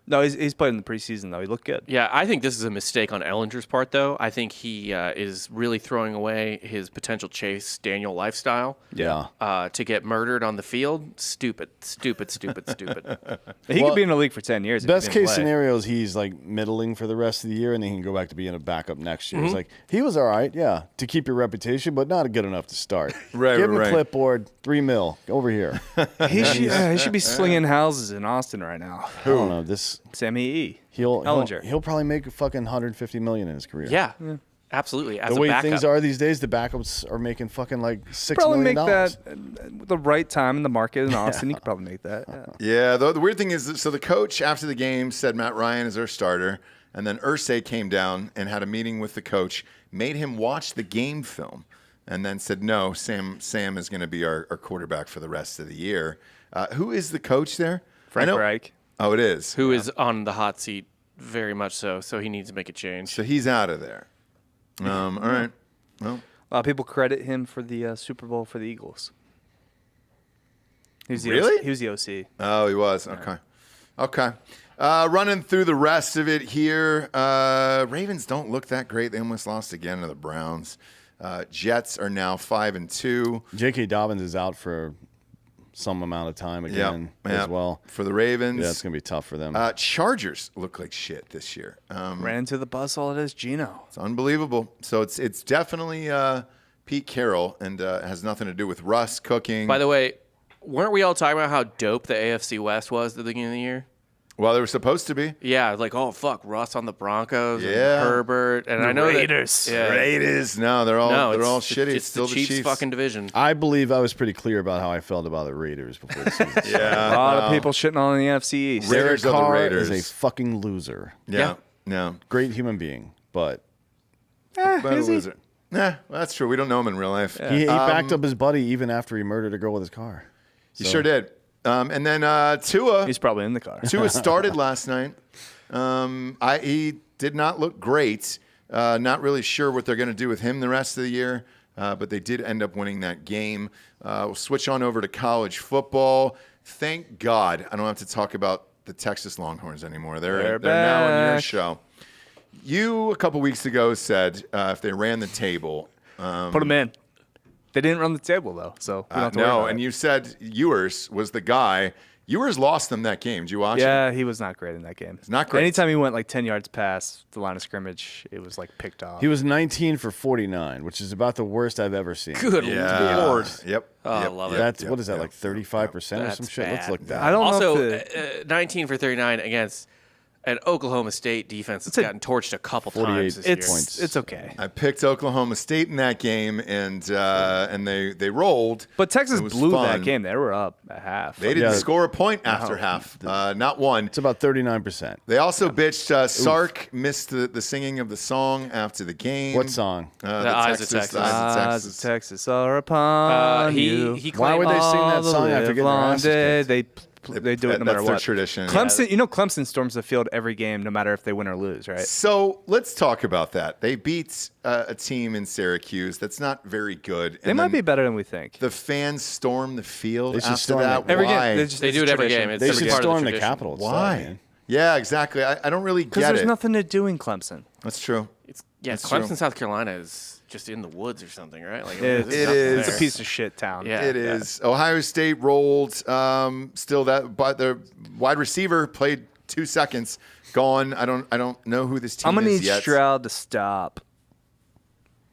E: No, he's played in the preseason, though. He looked good.
D: Yeah, I think this is a mistake on Ellinger's part, though. I think he is really throwing away his potential Chase Daniel lifestyle.
B: Yeah.
D: To get murdered on the field. Stupid.
E: He could be in the league for 10 years.
B: Best case scenario is he's like middling for the rest of the year, and then he can go back to being a backup next year. It's like, he was all right, yeah, to keep your reputation, but not good enough to start. Give him a clipboard, $3 million, over here.
E: He should be slinging houses in Austin right now.
B: I don't know,
E: Sammy E.
B: He'll probably make a fucking $150 million in his career.
D: Yeah. Absolutely. As
B: the way
D: a backup.
B: things are these days, the backups are making fucking like $6
E: probably
B: million.
E: Probably make that the right time in the market in Austin. You could probably make that.
A: Yeah. The weird thing is, so the coach after the game said Matt Ryan is our starter, and then Irsay came down and had a meeting with the coach, made him watch the game film, and then said, no, Sam is going to be our quarterback for the rest of the year. Who is the coach there?
E: Frank Reich.
A: Oh, it is.
D: Who is on the hot seat very much so he needs to make a change.
A: So he's out of there. All right. Well,
E: a lot of people credit him for the Super Bowl for the Eagles. He was the OC.
A: Oh, he was. Okay. Running through the rest of it here. Ravens don't look that great. They almost lost again to the Browns. Jets are now 5-2.
B: J.K. Dobbins is out for some amount of time again as well.
A: For the Ravens.
B: Yeah, it's going to be tough for them.
A: Chargers look like shit this year.
E: Ran into the bus, all it is, Geno.
A: It's unbelievable. So it's definitely Pete Carroll and has nothing to do with Russ cooking.
D: By the way, weren't we all talking about how dope the AFC West was at the beginning of the year?
A: Well, they were supposed to be.
D: Yeah, like, oh, fuck, Russ on the Broncos and Herbert. And I know
E: Raiders.
A: Raiders. No, they're all shitty.
D: It's still the Chiefs fucking division.
B: I believe I was pretty clear about how I felt about the Raiders before the season started.
E: A lot of people shitting on the NFC East.
A: Raiders are the Raiders.
B: Is a fucking loser.
A: Yeah.
B: Great human being, but
A: a loser. Well, that's true. We don't know him in real life.
B: Yeah. He backed up his buddy even after he murdered a girl with his car.
A: He sure did. And then Tua.
E: He's probably in the car.
A: Tua started last night. He did not look great. Not really sure what they're going to do with him the rest of the year, but they did end up winning that game. We'll switch on over to college football. Thank God I don't have to talk about the Texas Longhorns anymore. They're now on your show. You a couple weeks ago said if they ran the table,
E: Put them in. They didn't run the table though, so we don't have to worry
A: no,
E: about
A: and
E: it.
A: you said Ewers was the guy. Ewers lost them that game. Did you watch it?
E: Yeah, he was not great in that game. It's
A: not great.
E: Anytime he went like 10 yards past the line of scrimmage, it was like picked off.
B: He was 19 for 49, which is about the worst I've ever seen.
D: Good Lord.
A: Yep.
D: Oh,
A: yep.
D: I love
A: yep,
D: it.
B: That's
A: yep,
B: what is that
A: yep.
B: like 35% or some
D: That's
B: shit? Let's
D: bad.
B: look that.
E: I don't
D: Also,
E: know if
D: 19 for 39 against an Oklahoma State defense that's gotten torched a couple
B: 48
D: times this year.
B: points.
E: it's okay.
A: I picked Oklahoma State in that game, and they rolled.
E: But Texas
A: It was
E: blew
A: fun.
E: that game. They were up at half.
A: They didn't
B: Yeah.
A: score a point after half. Not one.
B: It's about 39%.
A: They also bitched Sark missed the singing of the song after the game.
B: What song?
A: The
D: Eyes of Texas.
A: The Eyes of
E: Eyes
A: Texas.
E: of Texas are upon you.
D: He
B: Why would
D: claimed
B: they sing that
E: All the
B: song after getting their
E: livelong
B: asses
E: day.
B: kicked?
E: They do it no matter
A: That's their
E: what.
A: tradition.
E: Clemson, Clemson storms the field every game, no matter if they win or lose, right?
A: So let's talk about that. They beat a team in Syracuse that's not very good.
E: They might be better than we think.
A: The fans storm the field
B: They should
A: after
B: storm
A: that.
B: it.
E: Every
A: Why?
E: game,
D: They do it every
E: tradition.
D: game. It's
B: They
D: every
B: should
D: part of the
B: storm the
D: tradition.
B: Capitol. It's
A: Why?
B: fine, man.
A: Yeah, exactly. I don't really
E: Because
A: get
E: there's
A: it.
E: nothing to do in Clemson.
A: That's true.
D: That's
A: true.
D: Clemson, South Carolina is just in the woods or something, right? Like
E: It
D: there's nothing
A: is.
E: It's a
D: there.
E: piece of shit town.
D: Yeah.
A: It is. Ohio State rolled. Still that, but the wide receiver played 2 seconds. Gone. I don't know who this team
E: I'm gonna
A: is
E: need
A: yet.
E: Stroud to stop,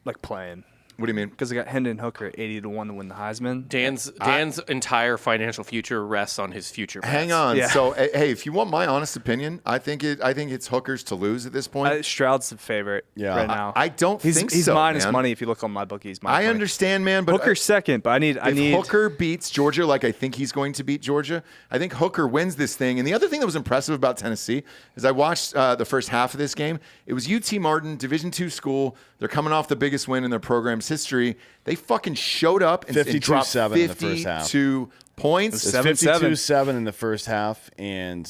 E: like playing,
A: What do you mean?
E: because I got Hendon Hooker at 80-1 to win the Heisman.
D: Dan's entire financial future rests on his future.
A: Hang
D: bets.
A: on.
E: Yeah.
A: So hey, if you want my honest opinion, I think it's Hooker's to lose at this point.
E: Stroud's the favorite
B: Yeah.
E: right now.
A: I don't
E: he's,
A: think
E: he's
A: so,
E: minus
A: man.
E: money if you look on my bookie. He's minus
A: I
E: money.
A: understand, man, but
E: Hooker's second, but I need
A: if Hooker beats Georgia like I think he's going to beat Georgia, I think Hooker wins this thing. And the other thing that was impressive about Tennessee is I watched the first half of this game. It was UT Martin, Division II school. They're coming off the biggest win in their program's history. They fucking showed up and dropped
B: 52-7 in the first half.
A: 52 points.
B: It's
E: 7-7.
B: 52-7 in the first half, and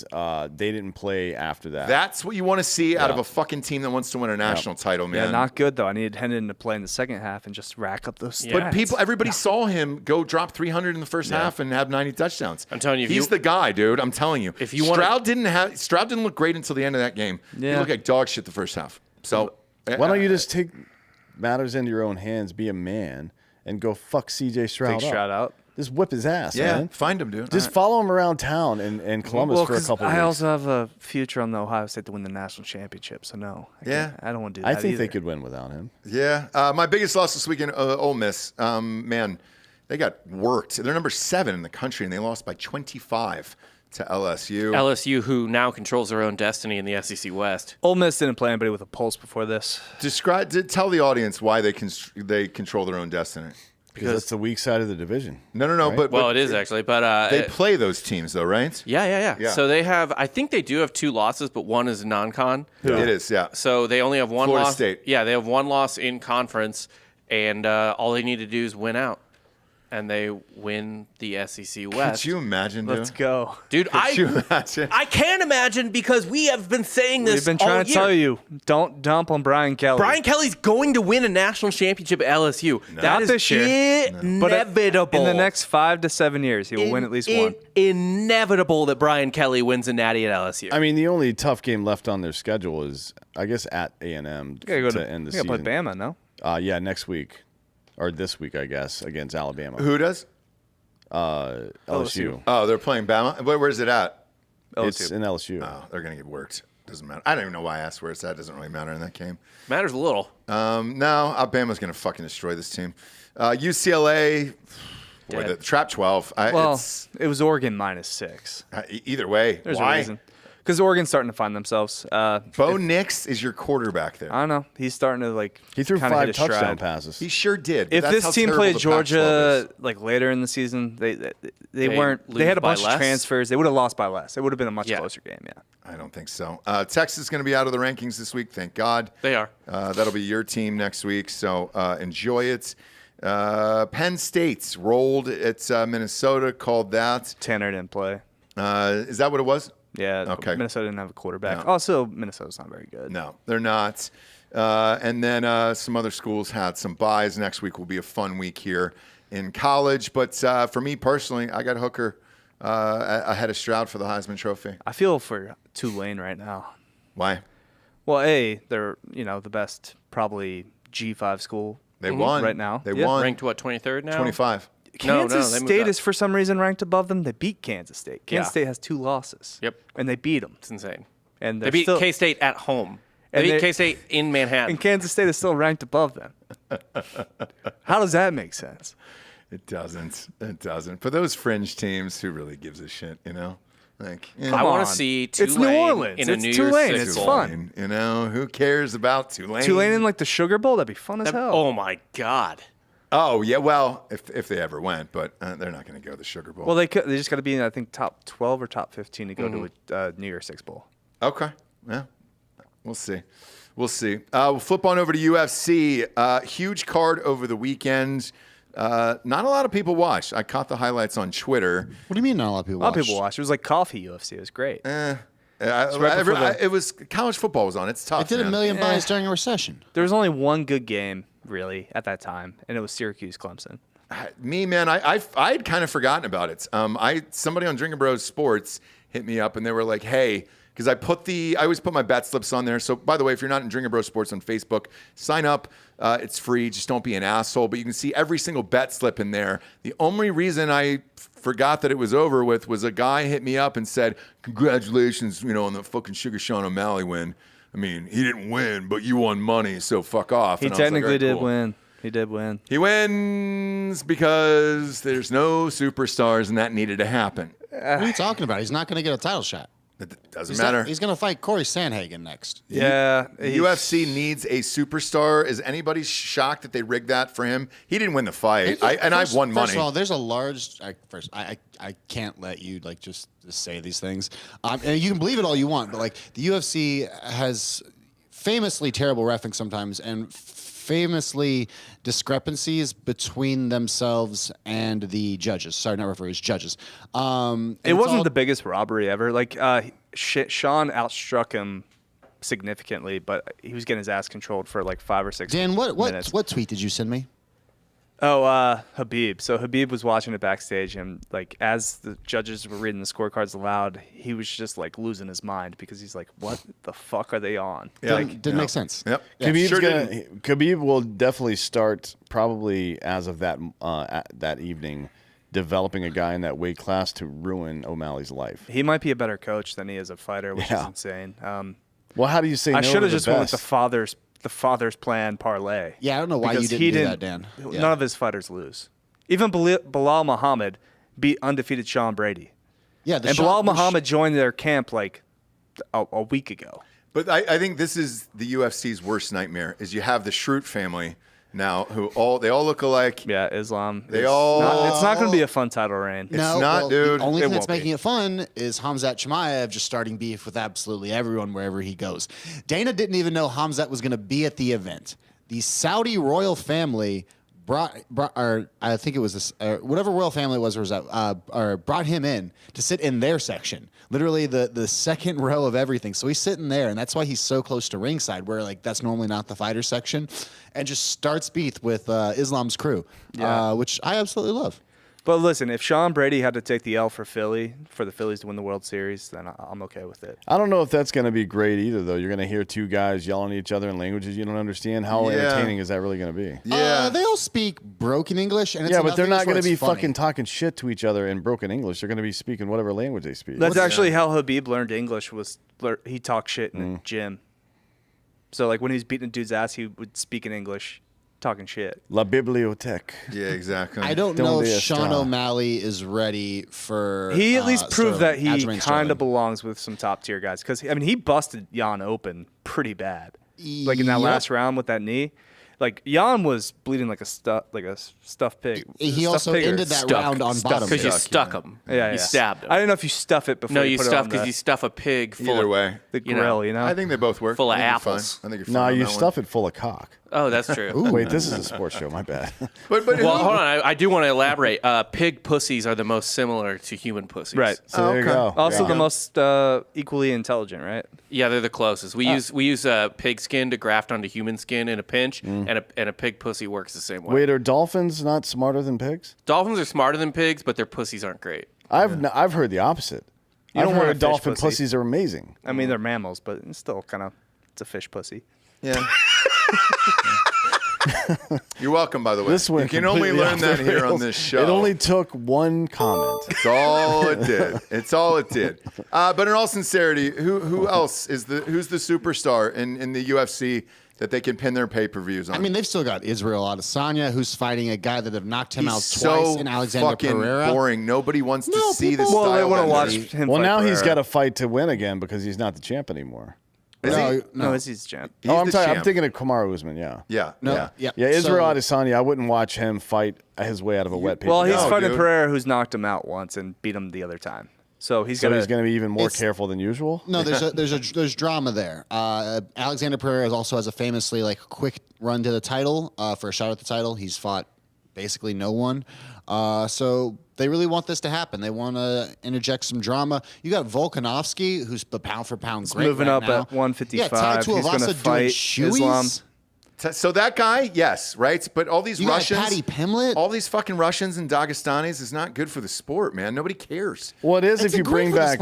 B: they didn't play after that.
A: That's what you want to see out of
B: Yeah.
A: a fucking team that wants to win a national title, man.
E: Yeah, not good though. I needed Hendon to play in the second half and just rack up those stats.
A: But everybody saw him go drop 300 in the first half and have 90 touchdowns.
D: I'm telling you, if
A: he's
D: you-
A: the guy, dude. I'm telling you.
D: If you wanna-
A: Stroud didn't look great until the end of that game. He
E: Yeah.
A: looked like dog shit the first half. So
B: Why don't you just take matters into your own hands, be a man, and go fuck CJ Stroud
E: Take
B: up?
E: Stroud out.
B: Just whip his ass,
A: Yeah,
B: man.
A: find him, dude.
B: Just follow him around town in Columbus for a
E: 'cause
B: couple
E: I
B: weeks.
E: also have a future on the Ohio State to win the national championship, so no. I don't want to do that
B: I think
E: either.
B: they could win without him.
A: Yeah. My biggest loss this weekend, Ole Miss. Man, they got worked. They're number 7 in the country, and they lost by 25 to LSU.
D: LSU, who now controls their own destiny in the SEC West.
E: Ole Miss didn't play anybody with a pulse before this.
A: Tell the audience why they control their own destiny.
B: Because that's the weak side of the division.
A: No,
B: Right?
A: but
D: Well, it is actually, but
A: they play those teams though, right?
D: yeah.
A: Yeah.
D: So they have, I think they do have 2 losses, but one is non-con.
A: It is, yeah.
D: So they only have one
A: Florida
D: loss.
A: State.
D: Yeah, they have one loss in conference, and all they need to do is win out, and they win the SEC West.
A: Could you imagine, dude?
E: Let's go.
D: Dude,
A: Could you imagine?
D: I can't imagine because we have been saying this.
E: We've been
D: all
E: trying to
D: year.
E: tell you, don't dump on Brian Kelly.
D: Brian Kelly's going to win a national championship at LSU. That
E: Not
D: is
E: this year. But
D: inevitable.
E: in the next 5 to 7 years, he will win at least one.
D: Inevitable that Brian Kelly wins a natty at LSU.
B: I mean, the only tough game left on their schedule is, I guess, at A&M
E: You gotta go
B: to end the
E: you gotta play
B: season.
E: Bama, no?
B: Yeah, next week. Or this week, I guess, against Alabama.
A: Who does?
B: LSU.
A: Oh, they're playing Bama. Where's it at?
B: It's in LSU.
A: Oh, they're gonna get worked. Doesn't matter. I don't even know why I asked where it's at. Doesn't really matter in that game.
D: Matters a little.
A: No, Alabama's gonna fucking destroy this team. UCLA, boy,
D: Dead.
A: the trap 12.
E: Well, it was Oregon -6.
A: Either way,
E: There's
A: why?
E: a reason. Because Oregon's starting to find themselves.
A: Bo Nix is your quarterback there.
E: I don't know. He's starting to
B: He threw
E: kinda
B: 5
E: hit a
B: touchdown
E: stride.
B: passes.
A: He sure did. but
E: If
A: that's
E: this
A: how
E: team
A: terrible
E: played
A: the Pac-12
E: Georgia
A: is.
E: like later in the season, they
D: They
E: weren't.
D: lose
E: They had a
D: by
E: bunch
D: less?
E: of transfers. They would have lost by less. It would have been a much
D: Yeah.
E: closer game. Yeah.
A: I don't think so. Texas is going to be out of the rankings this week. Thank God.
D: They are.
A: That'll be your team next week. So enjoy it. Penn State's rolled at Minnesota. Called that.
E: Tanner didn't play.
A: Is that what it was?
E: Yeah.
A: Okay.
E: Minnesota didn't have a quarterback.
A: No.
E: Also, Minnesota's not very good.
A: No, they're not. And then some other schools had some buys. Next week will be a fun week here in college. But for me personally, I got Hooker ahead of Stroud for the Heisman Trophy.
E: I feel for Tulane right now.
A: Why?
E: Well, they're the best probably G5 school.
A: They won
E: right now.
A: They won.
D: Ranked what, 23rd now?
A: 25.
E: Kansas
D: they moved
E: State
D: up.
E: is for some reason ranked above them. They beat Kansas State. Kansas State has 2 losses.
D: Yep.
E: And they beat them.
D: It's insane.
E: And
D: They beat K-State at home. They beat K-State in Manhattan.
E: And Kansas State is still ranked above them. How does that make sense?
A: It doesn't. It doesn't. For those fringe teams, who really gives a shit, Like,
D: I want to see Tulane
E: It's New Orleans.
D: in a
E: It's
D: New
E: Tulane.
D: Year's
E: It's
D: Six
E: fun.
D: bowl.
A: Who cares about Tulane?
E: Tulane in like the Sugar Bowl? That'd be fun as hell.
D: Oh, my God.
A: Oh, yeah, well, if they ever went, but they're not going to go to the Sugar Bowl.
E: Well, they just got to be in, I think, top 12 or top 15 to go to a New Year's Six Bowl.
A: Okay. Yeah. We'll see. We'll flip on over to UFC. Huge card over the weekend. Not a lot of people watched. I caught the highlights on Twitter.
C: What do you mean not a lot of people
E: A lot
C: watched?
E: of people watched. It was like coffee UFC. It was great.
A: It was college football was on. It's tough.
C: It did
A: man.
C: $1 million buys during a recession.
E: There was only one good game, really, at that time, and it was Syracuse-Clemson.
A: Me, man, I'd kind of forgotten about it. Somebody on Drinkin Bros Sports hit me up and they were like, "Hey," because I always put my bet slips on there. So by the way, if you're not in Drinkin Bros Sports on Facebook, sign up. It's free. Just don't be an asshole. But you can see every single bet slip in there. The only reason I forgot that it was over with was a guy hit me up and said, "Congratulations, on the fucking Sugar Sean O'Malley win. I mean, he didn't win, but you won money, so fuck off."
E: He
A: And I was like,
E: technically
A: "All right,
E: did
A: cool."
E: win. He did win.
A: He wins because there's no superstars, and that needed to happen.
C: What are you talking about? He's not going to get a title shot.
A: It doesn't matter.
C: He's going to fight Corey Sandhagen next.
E: Yeah.
A: UFC needs a superstar. Is anybody shocked that they rigged that for him? He didn't win the fight, I've won money.
C: First of all, there's a large. I can't let you just say these things. And you can believe it all you want, but the UFC has famously terrible reffing sometimes, and famously discrepancies between themselves and the judges. Sorry, not referees, judges.
E: It wasn't the biggest robbery ever. Sean outstruck him significantly, but he was getting his ass controlled for 5 or 6
C: Dan,
E: minutes.
C: what tweet did you send me?
E: Oh, Habib. So Habib was watching it backstage, and as the judges were reading the scorecards aloud, he was just losing his mind because he's like, "What the fuck are they on?"
A: Yeah.
C: Didn't make sense.
A: Yep.
C: Yeah,
B: Khabib will definitely start probably as of that evening, developing a guy in that weight class to ruin O'Malley's life.
E: He might be a better coach than he is a fighter, which is insane.
B: Well, how do you say
E: I
B: no
E: should
B: to
E: have just went with
B: best?
E: the father's plan parlay.
C: Yeah, I don't know why
E: Because
C: you
E: he
C: didn't do that, Dan. Yeah.
E: None of his fighters lose. Even Bilal Muhammad beat undefeated Sean Brady.
C: Yeah,
E: Bilal Muhammad joined their camp a week ago.
A: But I think this is the UFC's worst nightmare: is you have the Schrute family now, who they all look alike.
E: Yeah, Islam.
A: They all-
E: It's not going to be a fun title reign.
C: No,
A: not,
C: well,
A: dude.
C: The only
E: It
C: thing that's
E: won't be.
C: making it fun is Hamzat Chimaev just starting beef with absolutely everyone wherever he goes. Dana didn't even know Hamzat was going to be at the event. The Saudi royal family brought or I think it was this, whatever royal family it was or brought him in to sit in their section, literally the second row of everything. So he's sitting there, and that's why he's so close to ringside, where that's normally not the fighter section, and just starts beef with Islam's crew, which I absolutely love.
E: But listen, if Sean Brady had to take the L for the Phillies to win the World Series, then I'm okay with it.
B: I don't know if that's going to be great either, though. You're going to hear two guys yelling at each other in languages you don't understand. How entertaining is that really going to be?
A: Yeah.
C: They all speak broken English, and it's
B: But they're not going to be
C: funny.
B: fucking talking shit to each other in broken English. They're going to be speaking whatever language they speak.
E: That's actually how Habib learned English. He talked shit in the gym. So when he was beating a dude's ass, he would speak in English, talking shit.
B: La bibliothèque.
A: Yeah, exactly.
C: I don't know
B: Donde
C: if Sean
B: está?
C: O'Malley is ready for.
E: He at least proved that he
C: Aljamain
E: kind
C: Sterling.
E: of belongs with some top tier guys because he busted Jan open pretty bad, in that
C: Yep.
E: last round with that knee. Jan was bleeding like a stuffed pig.
C: He
E: Stuffed
C: also
E: pig or
C: ended that
E: stuck-
C: round on
E: stuck
C: bottom.
D: Because you
A: Stuck,
D: stuck
A: yeah.
D: him.
E: Yeah,
D: You
E: yeah.
D: stabbed him.
E: I don't know if you stuff it before.
D: No,
E: you
D: you
E: put it
D: stuff
E: on
D: because you stuff a pig full
A: Either
D: of
A: way.
E: the
D: you know.
E: grill.
A: I think they both work.
D: Full of
A: I think you're fine.
D: apples.
A: I think you're fine.
B: No,
A: on
B: you
A: that
B: stuff it full of cock.
D: Oh, that's true.
B: Wait, this is a sports show. My bad.
A: But
D: Well, hold on. I do want to elaborate. Pig pussies are the most similar to human pussies.
E: Right.
B: So there you
A: okay.
B: go.
E: Also,
B: Yeah.
E: the most equally intelligent, right?
D: Yeah, they're the closest. We use pig skin to graft onto human skin in a pinch, and a pig pussy works the same way.
B: Wait, are dolphins not smarter than pigs?
D: Dolphins are smarter than pigs, but their pussies aren't great.
B: I've heard the opposite.
E: You don't
B: I've
E: want a
B: heard
E: fish
B: dolphin
E: pussy.
B: pussies are amazing.
E: I mean, they're mammals, but it's still kind of It's a fish pussy.
A: Yeah. You're welcome, by the way.
B: This
A: you
B: went
A: can only
B: completely
A: learn
B: off
A: that
B: the
A: here on
B: rails.
A: this show.
B: It only took one comment.
A: It's all it did. It's all it did. But in all sincerity, who else who's the superstar in the UFC that they can pin their pay-per-views on?
C: I mean, they've still got Israel Adesanya, who's fighting a guy that have knocked him out
A: He's
C: twice
A: so
C: in Alexander
A: fucking
C: Pereira.
A: boring. Nobody wants to
C: No,
A: see this
C: people-
A: style.
E: Well, they want to watch
A: energy.
E: him.
B: Well,
E: fight
B: now he's
E: Pereira.
B: got a fight to win again because he's not the champ anymore.
A: Is he?
E: No, he's champ.
A: He's
B: I'm
A: the
B: I'm
A: champ.
B: thinking of Kamaru Usman. Yeah.
A: Yeah.
C: No,
A: Yeah.
C: yeah.
B: Yeah, Israel
C: So-
B: Adesanya, I wouldn't watch him fight his way out of a wet paper.
E: Well, he's
A: No,
E: fighting
A: dude.
E: Pereira, who's knocked him out once and beat him the other time. So he's
B: so
E: gonna.
B: he's going to be even more
C: It's-
B: careful than usual.
C: No, there's drama there. Alexander Pereira also has a famously quick run to the title for a shot at the title. He's fought basically no one. So they really want this to happen. They want to interject some drama. You got Volkanovski, who's the pound for pound great
E: moving
C: right
E: up
C: now.
E: at 155.
C: Yeah, Tai
E: He's gonna
C: Tuivasa doing
E: fight
C: shoeies.
E: Islam.
A: So that guy, yes, right? But all these
C: You got
A: Russians,
C: Paddy Pimblett.
A: all these fucking Russians and Dagestanis is not good for the sport, man. Nobody cares.
B: Well, it is
C: It's
B: if you
C: great
B: bring
C: for the
B: back.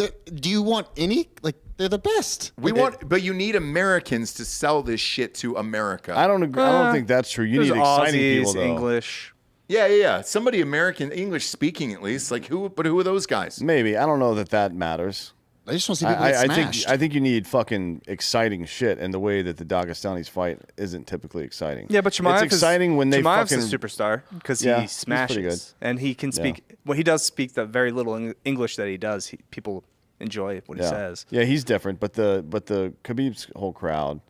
C: sport. Do you want any? They're the best.
A: But you need Americans to sell this shit to America.
B: I don't agree. I don't think that's true. You
E: There's
B: need exciting
E: Aussies,
B: people, though.
E: English.
A: Yeah. Somebody American, English speaking at least. But who are those guys?
B: Maybe I don't know that matters.
C: I just want to see people get
B: I
C: smashed.
B: think you need fucking exciting shit, and the way that the Dagestanis fight isn't typically exciting.
E: Yeah, but Chimaev
B: it's exciting when they
E: Chimaev's
B: fucking
E: a superstar because
B: Yeah,
E: he
B: he's pretty good.
E: smashes and he can speak. Well, he does speak the very little English that he does. People enjoy what he says.
B: Yeah, he's different, but the Khabib's whole crowd,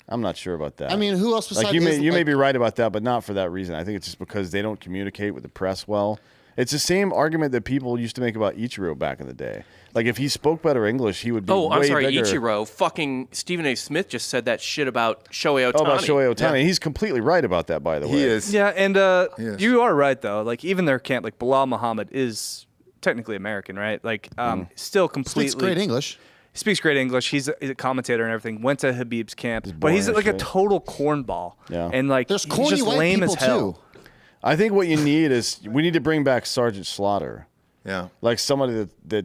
B: I'm not sure about that.
C: I mean, who else besides
B: like you may be right about that, but not for that reason. I think it's just because they don't communicate with the press well. It's the same argument that people used to make about Ichiro back in the day. Like if he spoke better English, he would be
D: Oh, I'm
B: way
D: sorry,
B: bigger.
D: Ichiro. Fucking Stephen A. Smith just said that shit about Shohei Ohtani.
B: Oh, about Shohei Ohtani.
A: Yeah.
B: He's completely right about that, by the way.
A: He is.
E: Yeah, and
A: Yes.
E: you are right though. Like even their camp, like Bilal Muhammad is technically American, right? Like still completely
C: Speaks great English.
E: He speaks great English. He's a commentator and everything. Went to Habib's camp, but
B: born
E: he's
B: as
E: like a
B: shit.
E: total cornball.
B: Yeah.
E: and like
C: There's
E: he's
C: corny
E: just
C: white
E: lame
C: people
E: as hell.
C: too.
B: I think what you need is we need to bring back Sergeant Slaughter.
A: Yeah.
B: Like somebody that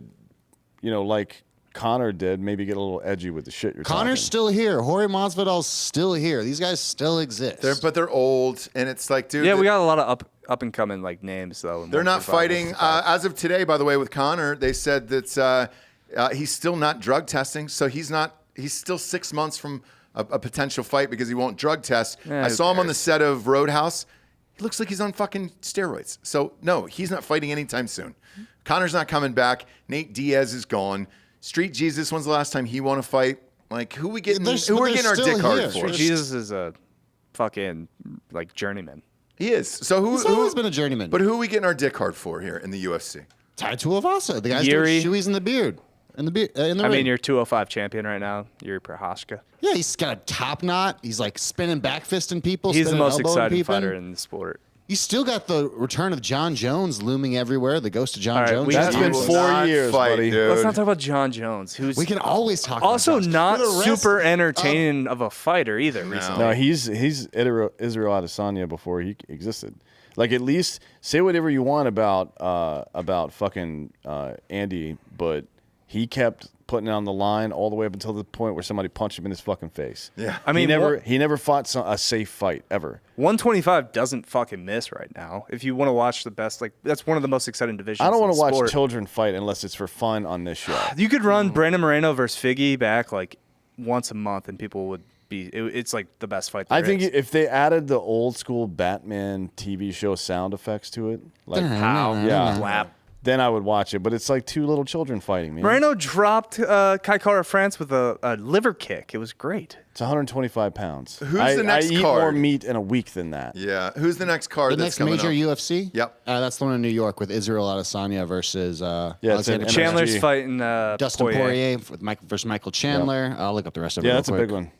B: like Connor did, maybe get a little edgy with the shit you're
C: Connor's
B: talking.
C: still here. Jorge Masvidal's still here. These guys still exist.
A: But they're old, and it's like, dude.
E: Yeah, we got a lot of up and coming like names though. in
A: They're not
E: 145,
A: fighting.
E: 155.
A: As of today, by the way, with Connor, they said that he's still not drug testing, so he's still 6 months from a potential fight because he won't drug test.
E: Yeah,
A: I
E: who
A: saw him on the
E: cares?
A: set of Roadhouse. He looks like he's on fucking steroids. So no, he's not fighting anytime soon. Connor's not coming back. Nate Diaz is gone. Street Jesus, when's the last time he won a fight? Like who we getting?
C: They're-
A: Who
C: but
A: we're
C: they're
A: getting our
C: still
A: dick hard
C: here.
A: for?
E: Jesus is a fucking like journeyman.
A: He is. So
C: He's always been a journeyman.
A: But who are we getting our dick hard for here in the UFC?
C: Tai Tuivasa, the guy's
E: Yuri.
C: doing shoeies in the beard. In the
E: I
C: ring.
E: mean, you're 205 champion right now. Yuri Prochazka.
C: Yeah, he's got a top knot. He's like spinning back fisting people.
E: He's the
C: spinning
E: most
C: elbowing
E: exciting
C: people.
E: fighter in the sport.
C: You still got the return of John Jones looming everywhere. The ghost of John
E: All right,
C: Jones.
E: we
B: That's
E: have
B: been
E: to-
B: 4 years, buddy.
A: Dude.
E: Let's not talk about John Jones, who's
C: We can always talk
E: also
C: about Jones.
E: not
C: For the rest
E: super
C: of-
E: entertaining of a fighter either. Recently,
B: No, he's Israel Adesanya before he existed. Like at least say whatever you want about fucking Andy, but he kept putting it on the line all the way up until the point where somebody punched him in his fucking face.
A: Yeah.
E: I mean,
B: he never fought a safe fight ever.
E: 125 doesn't fucking miss right now. If you want to watch the best, like that's one of the most exciting divisions.
B: I don't
E: want to
B: watch children fight unless it's for fun on this show.
E: You could run Brandon Moreno versus Figgy back like once a month, and people would be. It's like the best fight.
B: I
E: there
B: think
E: is.
B: if they added the old school Batman TV show sound effects to it, like
E: Pow,
B: yeah,
E: slap.
B: then I would watch it. But it's like two little children fighting, man.
E: Moreno dropped Kai Kara France with a liver kick. It was great.
B: It's 125 pounds.
A: Who's the next
B: I eat
A: card?
B: more meat in a week than that.
A: Yeah. Who's the next card
C: The
A: that's
C: next
A: coming
C: major
A: up?
C: UFC?
A: Yep.
C: That's the one in New York with Israel Adesanya versus
B: it's
C: Alexander
B: in
C: Chandler.
E: Chandler's
B: MSG.
E: fighting
C: Dustin
E: Poirier.
C: Poirier with versus Michael Chandler. I'll look up the rest of it.
B: Yeah,
C: real
B: that's a
C: quick.
B: big one.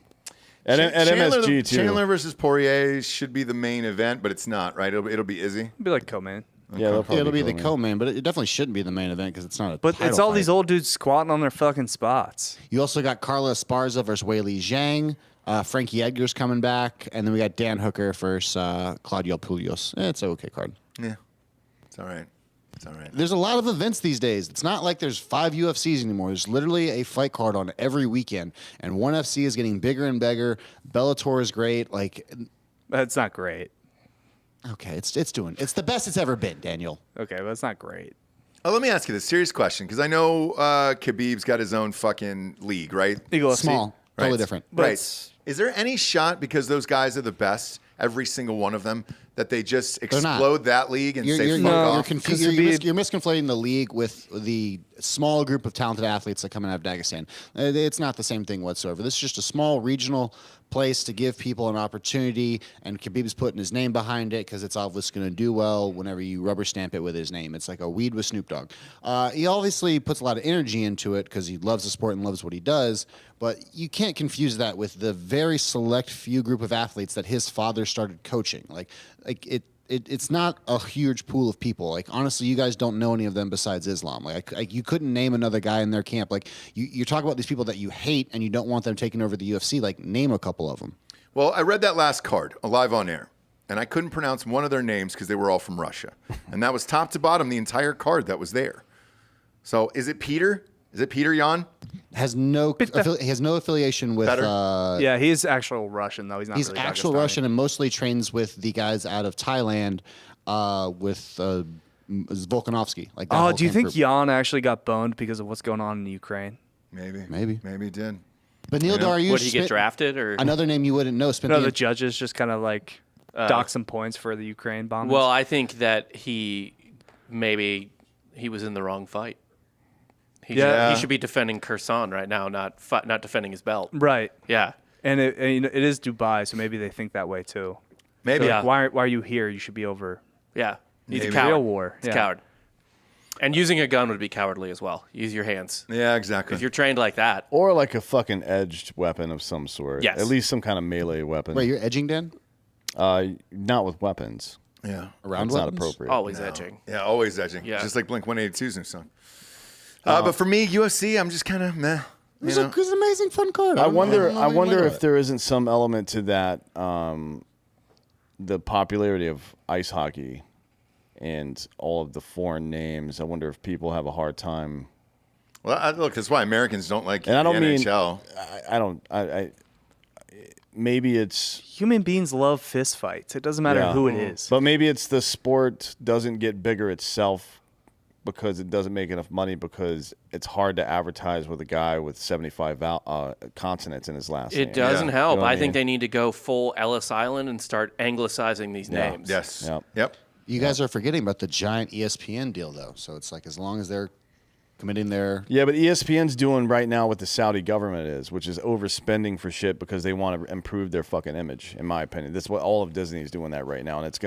B: At
A: Chandler,
B: MSG too.
A: Chandler versus Poirier should be the main event, but it's not, right? It'll be Izzy.
E: It'd be like co-main.
B: Yeah, they'll probably
C: It'll be the
B: cool, man.
C: co-main, but it definitely shouldn't be the main event because it's not a
E: But
C: title
E: it's all
C: fight.
E: these old dudes squatting on their fucking spots.
C: You also got Carla Esparza versus Weili Zhang. Frankie Edgar's coming back. And then we got Dan Hooker versus Claudio Pulios. It's an okay card.
A: Yeah. It's all right. It's all right.
C: There's a lot of events these days. It's not like there's 5 UFCs anymore. There's literally a fight card on every weekend, and ONE FC is getting bigger and bigger. Bellator is great. Like,
E: That's not great.
C: okay, it's the best it's ever been, Daniel.
E: Okay, but it's not great.
A: Oh, let me ask you this serious question, because I know Khabib's got his own fucking league, right?
E: Eagle FC.
C: Small, totally
A: Right.
C: different.
E: But
A: Right.
E: it's-
A: Is there any shot, because those guys are the best, every single one of them, that they just
C: They're not.
A: explode that league and say, fuck
C: you're,
A: off?
C: confused. You're misconflating the league with the small group of talented athletes that come in out of Dagestan. It's not the same thing whatsoever. This is just a small regional place to give people an opportunity, and Khabib's putting his name behind it because it's obviously going to do well whenever you rubber stamp it with his name. It's like a weed with Snoop Dogg. He obviously puts a lot of energy into it because he loves the sport and loves what he does, but you can't confuse that with the very select few group of athletes that his father started coaching. It's not a huge pool of people. Like, honestly, you guys don't know any of them besides Islam. Like you couldn't name another guy in their camp. Like, you talk about these people that you hate and you don't want them taking over the UFC. Like, name a couple of them.
A: Well, I read that last card, live on air, and I couldn't pronounce one of their names because they were all from Russia. And that was top to bottom, the entire card that was there. So is it Peter? Is it Peter Yan?
C: He has no affiliation with.
E: yeah, he's actual Russian though. He's not.
C: He's
E: really
C: actual
E: Dagestani.
C: Russian and mostly trains with the guys out of Thailand, with Volkanovski. Like, that
E: Oh,
C: whole
E: do you
C: camp
E: think
C: group.
E: Jan actually got boned because of what's going on in Ukraine?
A: Maybe.
C: Maybe.
A: Maybe he did.
C: But Neil Dariush,
D: Would he get drafted or?
C: Another name you wouldn't know. Spent
E: No,
C: the
E: the judges just kind of like dock some points for the Ukraine bombings.
D: Well, I think that maybe he was in the wrong fight. He should be defending Kherson right now, not defending his belt.
E: right.
D: Yeah.
E: And it is Dubai, so maybe they think that way too.
A: Maybe.
E: So,
D: Yeah.
E: like, why are you here? You should be over.
D: Yeah. He's a
A: Maybe.
D: coward.
E: Real war.
D: He's a
E: Yeah.
D: coward. And using a gun would be cowardly as well. Use your hands.
A: Yeah, exactly.
D: If you're trained like that.
B: Or like a fucking edged weapon of some sort.
D: Yes.
B: At least some kind of melee weapon.
C: Wait, you're edging, Dan?
B: Not with weapons.
A: Yeah.
C: Around
B: That's not
C: weapons?
B: appropriate.
D: Always edging.
A: Yeah, always edging.
D: Yeah.
A: Just like Blink-182's new song. But for me, UFC, I'm just kind of meh.
C: It's an amazing, fun card.
B: I wonder
C: don't know
B: if
C: it.
B: there isn't some element to that, the popularity of ice hockey and all of the foreign names. I wonder if people have a hard time.
A: Well, look, that's why Americans don't like
B: And I don't
A: the
B: mean
A: NHL.
B: I maybe it's
E: Human beings love fist fights. It doesn't matter
B: Yeah.
E: who it is.
B: But maybe it's the sport doesn't get bigger itself because it doesn't make enough money because it's hard to advertise with a guy with 75 consonants in his last name.
D: It doesn't
A: Yeah.
D: help.
B: You know what
D: I
B: I
D: think
B: mean?
D: they need to go full Ellis Island and start anglicizing these
B: Yeah.
D: names.
A: Yes.
B: Yep.
A: Yep.
C: You guys are forgetting about the giant ESPN deal, though. So it's like, as long as they're committing their.
B: Yeah, but ESPN's doing right now what the Saudi government is, which is overspending for shit because they want to improve their fucking image, in my opinion. That's what all of Disney is doing that right now, and it's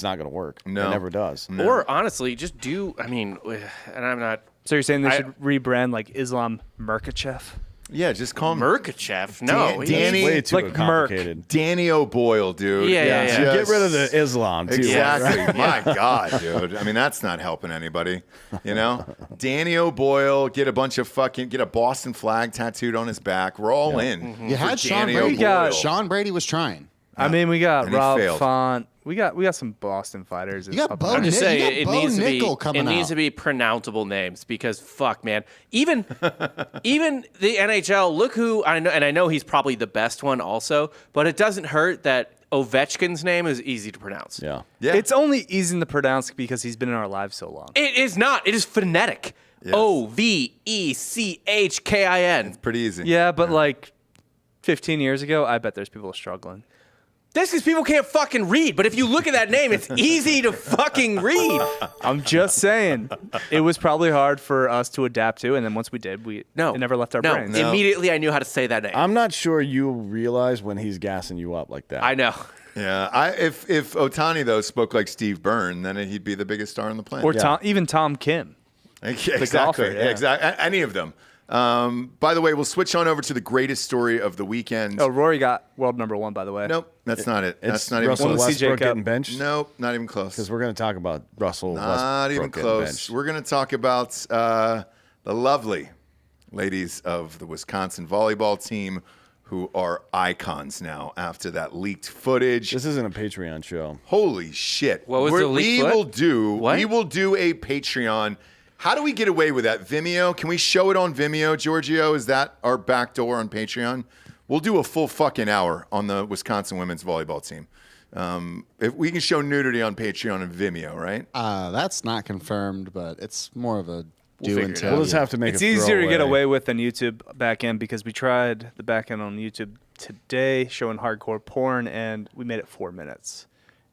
B: not gonna work.
A: No.
B: It never does.
D: Or honestly, just do. I mean, and I'm not.
E: So you're saying they
D: I-
E: should rebrand like Islam Merkachev?
A: Yeah, just call him
D: Merkachev. No, he's-
A: Danny-
B: Way too
E: Like Merc.
B: complicated.
A: Danny O'Boyle, dude.
D: Yeah.
B: Get rid of the Islam, too.
A: Exactly. My God, dude. I mean, that's not helping anybody. You know, Danny O'Boyle, get a Boston flag tattooed on his back. We're all in.
C: You had
A: for
C: Sean
A: Danny
C: Brady.
A: O'Boyle.
C: Sean Brady was trying.
E: I mean, we got
A: And he
E: Rob
A: failed.
E: Font. We got some Boston fighters.
C: You got Bo
D: I'm just
C: Nick-
D: saying
C: you got
D: it
C: Bo
D: needs to be
C: Nickel coming
D: it needs
C: out.
D: to be pronounceable names because fuck man, even the NHL. Look who I know, and I know he's probably the best one also, but it doesn't hurt that Ovechkin's name is easy to pronounce.
B: Yeah.
A: Yeah.
E: It's only easy to pronounce because he's been in our lives so long.
D: It is not. It is phonetic.
A: Yes.
D: Ovechkin.
A: pretty easy.
E: Yeah, but like 15 years ago, I bet there's people struggling.
D: That's because people can't fucking read. But if you look at that name, it's easy to fucking read.
E: I'm just saying, it was probably hard for us to adapt to, and then once we did, it never left our brains.
A: No.
D: Immediately I knew how to say that name.
B: I'm not sure you realize when he's gassing you up like that.
D: I know.
A: Yeah. If Otani, though, spoke like Steve Byrne, then he'd be the biggest star on the planet.
E: Or even Tom Kim.
A: Exactly.
E: golfer, yeah.
A: Exactly. Any of them. By the way, we'll switch on over to the greatest story of the weekend.
E: Oh, Rory got world number 1, by the way.
A: Nope, that's not it.
B: It's
A: That's not even
B: Russell
E: Won the
A: close.
E: CJ
B: Westbrook
E: Cup.
B: getting benched.
A: Nope, not even close.
B: Because we're going to talk about Russell
A: Not
B: Westbrook
A: even
B: getting
A: close.
B: benched.
A: We're going to talk about the lovely ladies of the Wisconsin volleyball team who are icons now after that leaked footage.
B: This isn't a Patreon show.
A: Holy shit!
D: What was the leaked
A: We
D: foot?
A: will do a Patreon. How do we get away with that? Vimeo? Can we show it on Vimeo, Giorgio? Is that our back door on Patreon? We'll do a full fucking hour on the Wisconsin women's volleyball team. If we can show nudity on Patreon and Vimeo, right?
C: That's not confirmed, but it's more of a do
D: figure it
C: until.
D: out.
B: We'll just have to make
E: It's
B: a
E: easier to get
B: throwaway.
E: away with than YouTube backend because we tried the backend on YouTube today showing hardcore porn, and we made it 4 minutes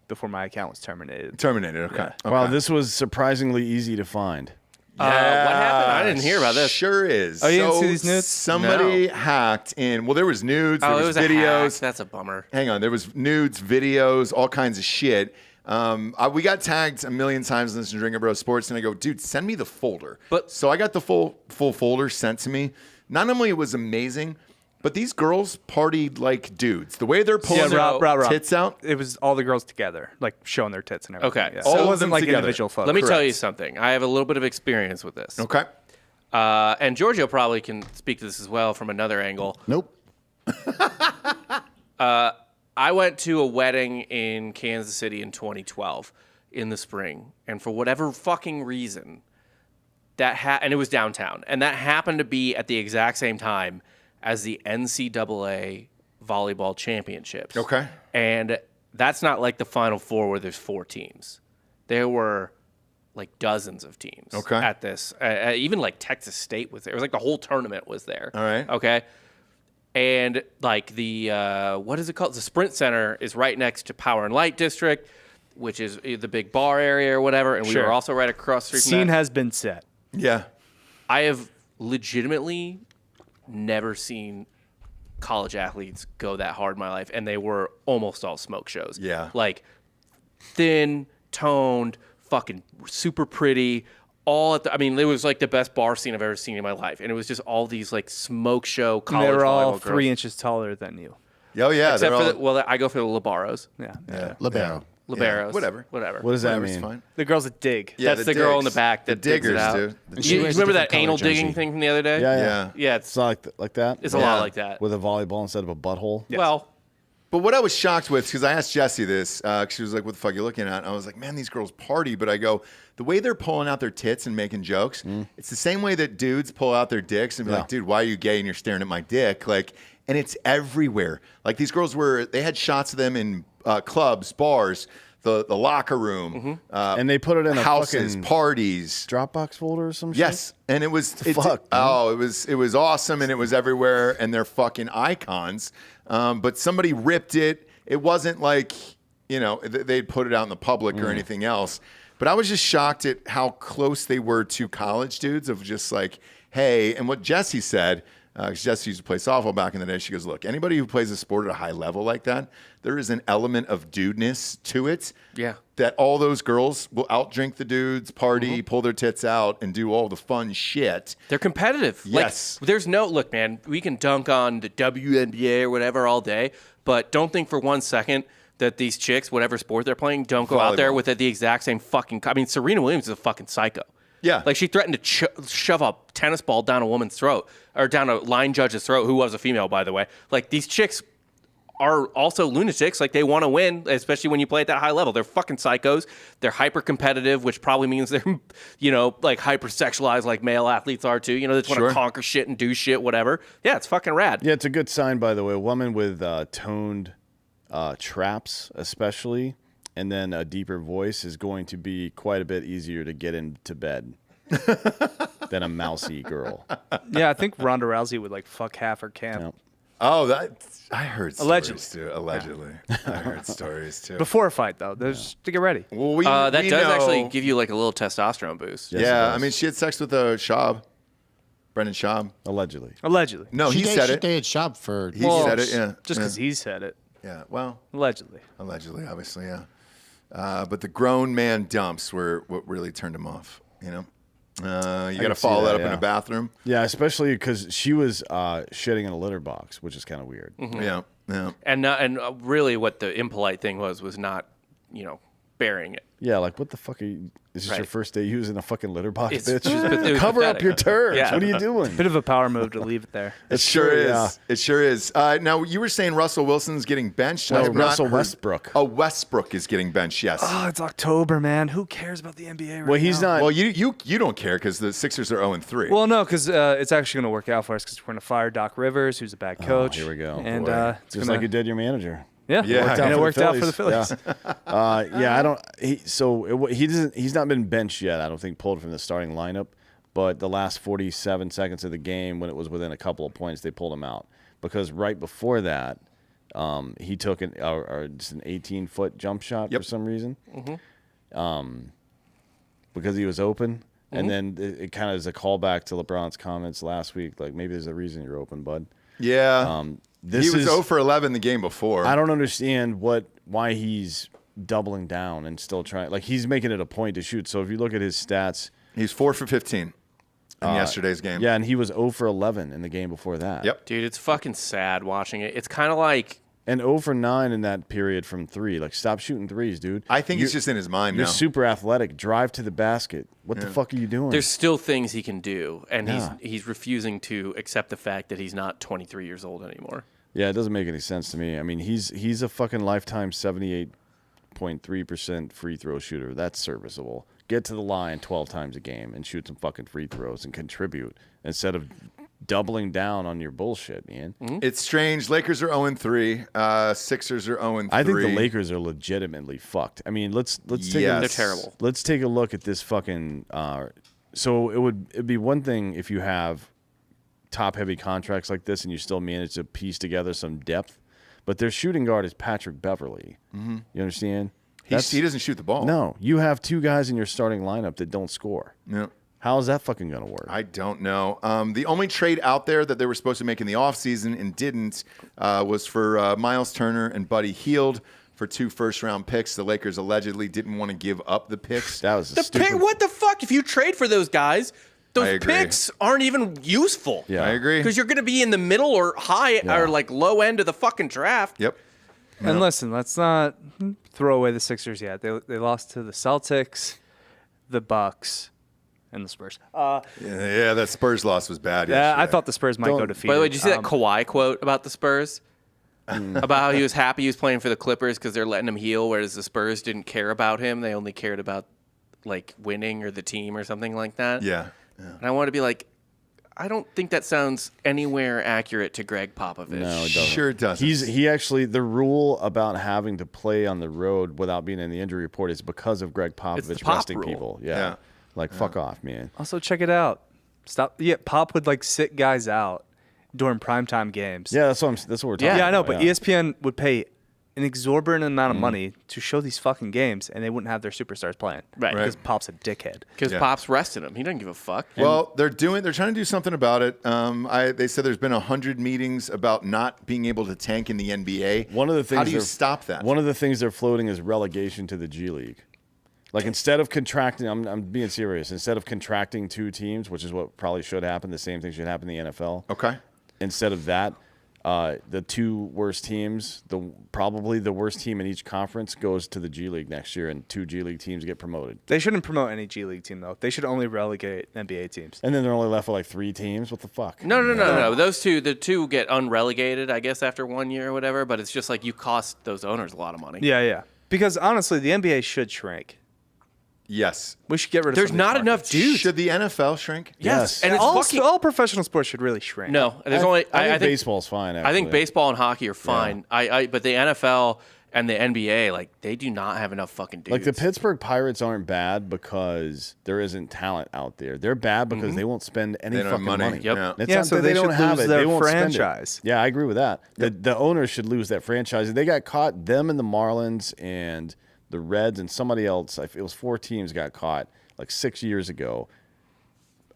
E: before my account was terminated.
A: Terminated. Okay.
E: Yeah.
A: Okay.
B: Wow, this was surprisingly easy to find.
D: What happened? I didn't hear about this.
A: Sure is.
E: Oh, you didn't see these nudes?
A: Somebody hacked in. Well, there was nudes. There
D: Oh, it
A: was
D: was a hack.
A: videos.
D: That's a bummer.
A: Hang on. There was nudes, videos, all kinds of shit. We got tagged a million times in this Drinkin Bros Sports, and I go, dude, send me the folder.
D: But-
A: so I got the full folder sent to me. Not only it was amazing, but these girls partied like dudes. The way they're pulling their
E: Rob.
A: tits out.
E: It was all the girls together, like showing their tits and everything.
D: Okay,
E: Yeah.
D: so
E: So
A: all
E: it
A: of
E: wasn't
A: them
E: like
A: together.
E: individual photos.
D: Let me tell
A: Correct.
D: you something. I have a little bit of experience with this.
A: Okay.
D: And Giorgio probably can speak to this as well from another angle.
C: Nope.
D: I went to a wedding in Kansas City in 2012 in the spring, and for whatever fucking reason, and it was downtown, and that happened to be at the exact same time as the NCAA volleyball championships.
A: Okay.
D: And that's not like the Final Four where there's 4 teams. There were like dozens of teams
A: Okay.
D: at this. Even like Texas State was there. It was like the whole tournament was there.
A: All right.
D: Okay. And like the what is it called? The Sprint Center is right next to Power and Light District, which is the big bar area or whatever. And we
E: Sure.
D: were also right across the street from
E: Scene
D: that.
E: has been set.
A: Yeah.
D: I have legitimately never seen college athletes go that hard in my life, and they were almost all smoke shows.
A: Yeah.
D: Like thin, toned, fucking super pretty. All at the, I mean, it was like the best bar scene I've ever seen in my life, and it was just all these like smoke show
E: And
D: college
E: they were all
D: volleyball
E: 3
D: girls.
E: inches taller than you.
A: Oh, yeah.
D: Except
A: they're
D: for
A: all-
D: the, I go for the Libaros.
E: Yeah.
A: yeah.
C: Libero.
D: Liberos.
A: Whatever.
D: Whatever.
B: What does that
A: Whatever's
B: mean?
A: fine.
E: The girls that dig.
A: Yeah,
D: That's the girl in the
A: digs.
D: back that
A: the
D: digs it
A: diggers,
D: out.
A: dude. The
C: And she
D: You
C: wears a
D: remember that
C: different
D: anal
C: color
D: digging
C: jersey.
D: thing from the other day?
B: Yeah,
A: Yeah.
D: Yeah,
B: It's not like that.
D: it's a
A: Yeah.
D: lot like that.
B: With a volleyball instead of a butthole.
D: Well,
A: But what I was shocked with, because I asked Jessie this, she was like, what the fuck are you looking at? And I was like, man, these girls party. But I go, the way they're pulling out their tits and making jokes, it's the same way that dudes pull out their dicks and be
B: Yeah.
A: like, dude, why are you gay and you're staring at my dick? Like, and it's everywhere. Like these girls they had shots of them in clubs, bars, the locker room,
B: And they put it in a
A: houses,
B: fucking
A: parties.
B: Dropbox folder or some shit?
A: Yes, and it was
B: fuck,
A: it was awesome, and it was everywhere, and they're fucking icons. But somebody ripped it. It wasn't like they'd put it out in the public or anything else. But I was just shocked at how close they were to college dudes. Of just like, hey, and what Jessie said. 'Cause Jessie used to play softball back in the day. She goes, look, anybody who plays a sport at a high level like that, there is an element of dudeness to it.
D: Yeah.
A: That all those girls will outdrink the dudes, party, pull their tits out, and do all the fun shit.
D: they're competitive.
A: Yes.
D: Like, there's no look, man. We can dunk on the WNBA or whatever all day, but don't think for 1 second that these chicks, whatever sport they're playing, don't go out there
A: Volleyball.
D: with the exact same fucking. I mean, Serena Williams is a fucking psycho.
A: Yeah.
D: Like she threatened to shove a tennis ball down a woman's throat or down a line judge's throat, who was a female, by the way. Like these chicks are also lunatics. Like they want to win, especially when you play at that high level. They're fucking psychos. They're hyper competitive, which probably means they're, like hyper sexualized like male athletes are too. They just want
A: Sure.
D: to conquer shit and do shit, whatever. Yeah, it's fucking rad.
B: Yeah, it's a good sign, by the way. A woman with toned traps, especially, and then a deeper voice is going to be quite a bit easier to get into bed than a mousy girl.
E: Yeah, I think Ronda Rousey would like fuck half her camp.
B: Yep.
A: Oh, I heard stories
E: Allegedly.
A: too. Allegedly. I heard stories too.
E: Before a fight, though, there's to get ready.
A: Well, we
D: That
A: we
D: does
A: know-
D: actually give you like a little testosterone boost.
B: Yes, it
A: Yeah,
B: does.
A: I mean, she had sex with Schaub, Brendan Schaub.
B: Allegedly.
E: Allegedly.
A: No, he said
C: She
A: it.
C: dated Shop for.
A: He said it. Yeah,
E: Just
A: yeah.
E: because he said it.
A: Yeah, well,
E: Allegedly.
A: allegedly, obviously, yeah. But the grown man dumps were what really turned him off. You got to
B: can
A: follow
B: see
A: that
B: that,
A: up in
B: yeah.
A: a bathroom.
B: Yeah, especially because she was shitting in a litter box, which is kind of weird.
A: Yeah, yeah.
D: And really what the impolite thing was not, burying it.
B: Yeah, like what the fuck are you? Is this your first day using a fucking litter box,
D: It's
B: bitch?
D: just
B: Cover up
D: pathetic.
B: your turds.
D: Yeah.
B: What are you doing?
E: Bit of a power move to leave it there.
A: It sure is.
B: Yeah.
A: It sure is. Now, you were saying Russell Wilson's getting benched.
B: No,
A: I have not
B: Russell
A: heard-
B: Westbrook.
A: Oh, Westbrook is getting benched, yes.
E: Oh, it's October, man. Who cares about the NBA right
B: Well, he's
E: now?
B: not.
A: Well, you don't care because the Sixers are 0-3.
E: Well, no, because it's actually going to work out for us because we're going to fire Doc Rivers, who's a bad coach.
B: here we go.
E: And
A: Boy.
E: it's
B: just
E: gonna,
B: like you did your manager.
E: Yeah,
A: Yeah,
E: and it worked out for the
B: Phillies.
E: Phillies.
B: Yeah, I don't. He's not been benched yet. I don't think pulled from the starting lineup. But the last 47 seconds of the game, when it was within a couple of points, they pulled him out because right before that, he took just an 18-foot jump shot for some reason. Because he was open. And then it kind of is a callback to LeBron's comments last week, like maybe there's a reason you're open, bud.
A: Yeah.
B: This
A: He was
B: is
A: 0 for 11 the game before.
B: I don't understand why he's doubling down and still trying. Like he's making it a point to shoot. So if you look at his stats,
A: He's 4 for 15 in yesterday's game.
B: yeah, and he was 0 for 11 in the game before that.
A: Yep.
D: Dude, it's fucking sad watching it. It's kind of like
B: And 0 for 9 in that period from 3. Like stop shooting threes, dude.
A: I think it's just in his mind
B: You're
A: now.
B: super athletic. Drive to the basket. What the fuck are you doing?
D: there's still things he can do, and
B: Yeah.
D: he's refusing to accept the fact that he's not 23 years old anymore.
B: Yeah, it doesn't make any sense to me. I mean, he's a fucking lifetime 78.3% free throw shooter. That's serviceable. Get to the line 12 times a game and shoot some fucking free throws and contribute instead of doubling down on your bullshit, man.
A: It's strange. Lakers are 0-3. Sixers are 0-3.
B: I think the Lakers are legitimately fucked. I mean, let's take
A: Yes.
D: They're terrible.
B: Let's take a look at this fucking. So it'd be one thing if you have top heavy contracts like this and you still manage to piece together some depth, but their shooting guard is Patrick Beverly. You understand?
A: He doesn't shoot the ball.
B: No, you have two guys in your starting lineup that don't score.
A: No.
B: How is that fucking gonna work?
A: I don't know. The only trade out there that they were supposed to make in the offseason and didn't was for Miles Turner and Buddy Hield for 2 first-round picks. The Lakers allegedly didn't want to give up the picks.
B: That was a
D: The
B: stupid.
D: pick, what the fuck? If you trade for those guys,
A: I
D: those
A: agree.
D: picks aren't even useful.
B: Yeah.
A: I agree.
D: Because you're going to be in the middle or high or like low end of the fucking draft.
A: Yep.
E: And listen, let's not throw away the Sixers yet. They lost to the Celtics, the Bucks, and the Spurs.
A: Yeah, that Spurs loss was bad
E: Yeah,
A: yesterday.
E: I thought the Spurs might go defeated.
D: By the way, did you see that Kawhi quote about the Spurs? About how he was happy he was playing for the Clippers because they're letting him heal, whereas the Spurs didn't care about him. They only cared about like winning or the team or something like that.
A: Yeah.
D: And I want to be like, I don't think that sounds anywhere accurate to Greg Popovich.
B: No, it doesn't.
A: Sure doesn't.
B: He actually the rule about having to play on the road without being in the injury report is because of Greg
D: the
B: Popovich
D: Pop
B: resting
D: rule.
B: people.
A: Yeah.
B: Like fuck off, man.
E: Also, check it out. Stop. Yeah, Pop would like sit guys out during primetime games.
B: Yeah, that's what we're talking about.
E: Yeah, I know, but
B: yeah.
E: ESPN would pay an exorbitant amount of money to show these fucking games, and they wouldn't have their superstars playing.
D: Right.
E: Because Pop's a dickhead.
D: Because
A: Yeah.
D: Pop's resting him. He doesn't give a fuck.
A: Well, they're trying to do something about it. They said there's been 100 meetings about not being able to tank in the NBA.
B: One of the things
A: How do you
B: they're-
A: stop that?
B: One of the things they're floating is relegation to the G League. Like instead of contracting, I'm being serious. Instead of contracting 2 teams, which is what probably should happen, the same thing should happen in the NFL.
A: Okay.
B: Instead of that, the 2 worst teams, probably the worst team in each conference goes to the G League next year, and 2 G League teams get promoted.
E: They shouldn't promote any G League team, though. They should only relegate NBA teams.
B: And then they're only left with like 3 teams. What the fuck?
D: No. Those two, the 2 get unrelegated, I guess, after 1 year or whatever. But it's just like you cost those owners a lot of money.
E: Yeah. Because honestly, the NBA should shrink.
A: Yes.
E: We should get rid of
D: There's
E: some of these
D: not enough
E: markets.
D: dudes.
A: Should the NFL shrink?
B: Yes.
D: And it's fucking
E: all professional sports should really shrink.
D: no. There's
B: I
D: only
B: think
D: I think
B: baseball's fine. Actually.
D: I think baseball and hockey are fine. But the NFL and the NBA, like, they do not have enough fucking dudes.
B: Like the Pittsburgh Pirates aren't bad because there isn't talent out there. They're bad because they won't spend any
A: They don't have
B: fucking
A: money.
B: money.
A: Yep.
D: Yeah.
B: It's
E: Yeah,
B: not
E: so
B: that
E: they
B: don't
E: should
B: have
E: lose
B: it.
E: their
B: They won't spend
E: franchise.
B: it. Yeah, I agree with that. The owners should lose that franchise. They got caught. Them and the Marlins and the Reds and somebody else. It was 4 teams got caught like 6 years ago.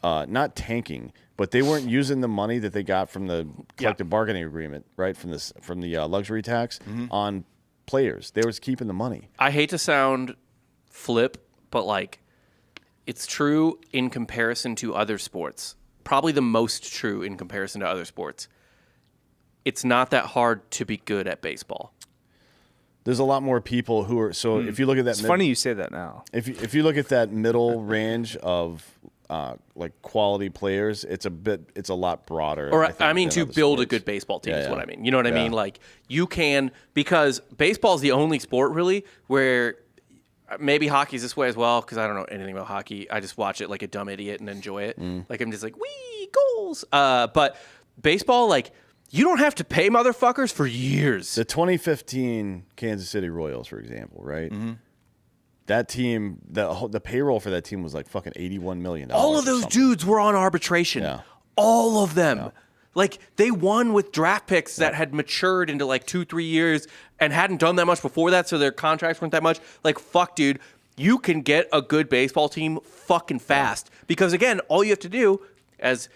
B: Not tanking, but they weren't using the money that they got from the collective bargaining agreement, right? From the luxury tax on players. They was keeping the money.
D: I hate to sound flip, but like it's true in comparison to other sports. Probably the most true in comparison to other sports. It's not that hard to be good at baseball.
B: There's a lot more people who are. So if you look at that,
E: It's funny you say that now.
B: If you look at that middle range of like quality players, it's a lot broader.
D: Or
B: think,
D: I mean,
B: than
D: to
B: other
D: build a
B: sports.
D: good baseball team is
B: Yeah,
D: what
B: yeah.
D: I mean. You know what I
B: Yeah.
D: mean? Like you can, because baseball is the only sport really where maybe hockey's this way as well, because I don't know anything about hockey. I just watch it like a dumb idiot and enjoy it. Like I'm just like, wee, goals. But baseball, like you don't have to pay motherfuckers for years.
B: The 2015 Kansas City Royals, for example, right?
D: Mm-hmm.
B: That team, the payroll for that team was like fucking $81 million.
D: All of
B: or
D: those
B: something.
D: dudes were on arbitration.
B: Yeah.
D: All of them. Like they won with draft picks that had matured into like 2-3 years and hadn't done that much before that, so their contracts weren't that much. Like, fuck, dude, you can get a good baseball team fucking fast. Because again, all you have to do, as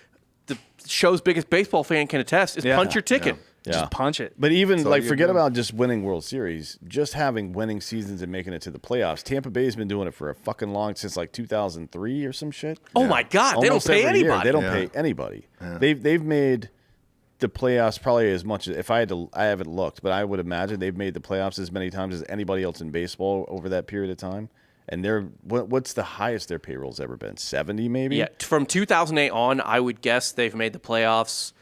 D: the show's biggest baseball fan can attest, is punch your ticket.
B: Yeah.
E: Just punch it.
B: But even
A: all
B: like
A: you
B: forget
A: do.
B: about just winning World Series, just having winning seasons and making it to the playoffs. Tampa Bay's been doing it for a fucking long since like 2003 or some shit.
D: Oh my God, they don't
B: Almost
D: pay
B: every year.
D: anybody.
B: They don't pay anybody. They've made the playoffs probably as much as I haven't looked, but I would imagine they've made the playoffs as many times as anybody else in baseball over that period of time. And what's the highest their payroll's ever been? 70 maybe?
D: Yeah, from 2008 on, I would guess they've made the playoffs.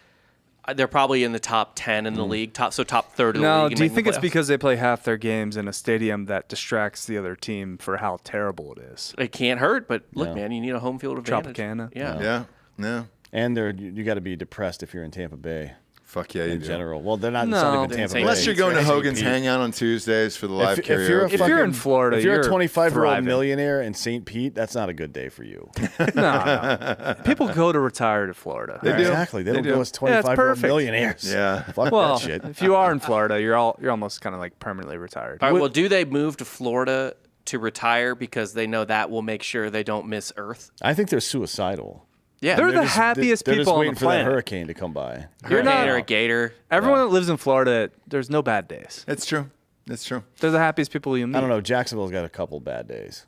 D: They're probably in the top 10 in the league, top third of the
E: No,
D: league. in
E: do you
D: making
E: think
D: the
E: it's
D: playoffs.
E: because they play half their games in a stadium that distracts the other team for how terrible it is?
D: It can't hurt? But look,
B: Yeah.
D: man, you need a home field advantage.
E: Tropicana.
D: Yeah.
A: Yeah.
B: And you got to be depressed if you're in Tampa Bay
A: Fuck yeah, you
B: in
A: do.
B: general. Well, they're not.
E: No.
B: It's not even
D: It's
B: Tampa
D: insane.
B: Bay.
A: Unless you're going to
B: It's
A: Hogan's
B: St. Pete.
A: Hangout on Tuesdays for the live
B: If
A: karaoke.
B: you're a
E: If you're in Florida,
B: if you're a
E: you're
B: 25-year-old
E: thriving.
B: millionaire in St. Pete, that's not a good day for you.
E: No. People go to retire to Florida.
A: They do.
B: Exactly. They don't
A: do.
B: go as
E: Yeah, it's
B: 25-year-old
E: perfect.
B: millionaires.
A: Yeah.
B: Fuck
E: Well,
B: that shit.
E: if you are in Florida, you're almost kind of like permanently retired.
D: All right, well, do they move to Florida to retire because they know that will make sure they don't miss Earth?
B: I think they're suicidal.
D: Yeah.
E: They're the
B: just-
E: happiest
B: they're
E: people
B: just
E: on
B: waiting
E: the
B: for that
E: planet.
B: hurricane to come by.
E: You're not-
D: Hurricane or a gator.
E: Everyone that lives in Florida, there's no bad days.
A: It's true. It's true.
E: They're the happiest people you meet.
B: I don't know. Jacksonville's got a couple bad days.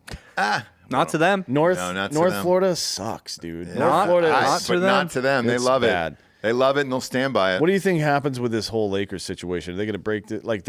E: Not to them.
B: North
A: No, not to
B: North
A: them.
B: Florida sucks, dude.
E: Not-
B: North Florida.
E: not
A: I-
B: Is,
E: to
A: but
E: them.
A: not to them. They
B: It's
A: love
B: bad.
A: it. They love it and they'll stand by it.
B: what do you think happens with this whole Lakers situation? Are they going to break the like?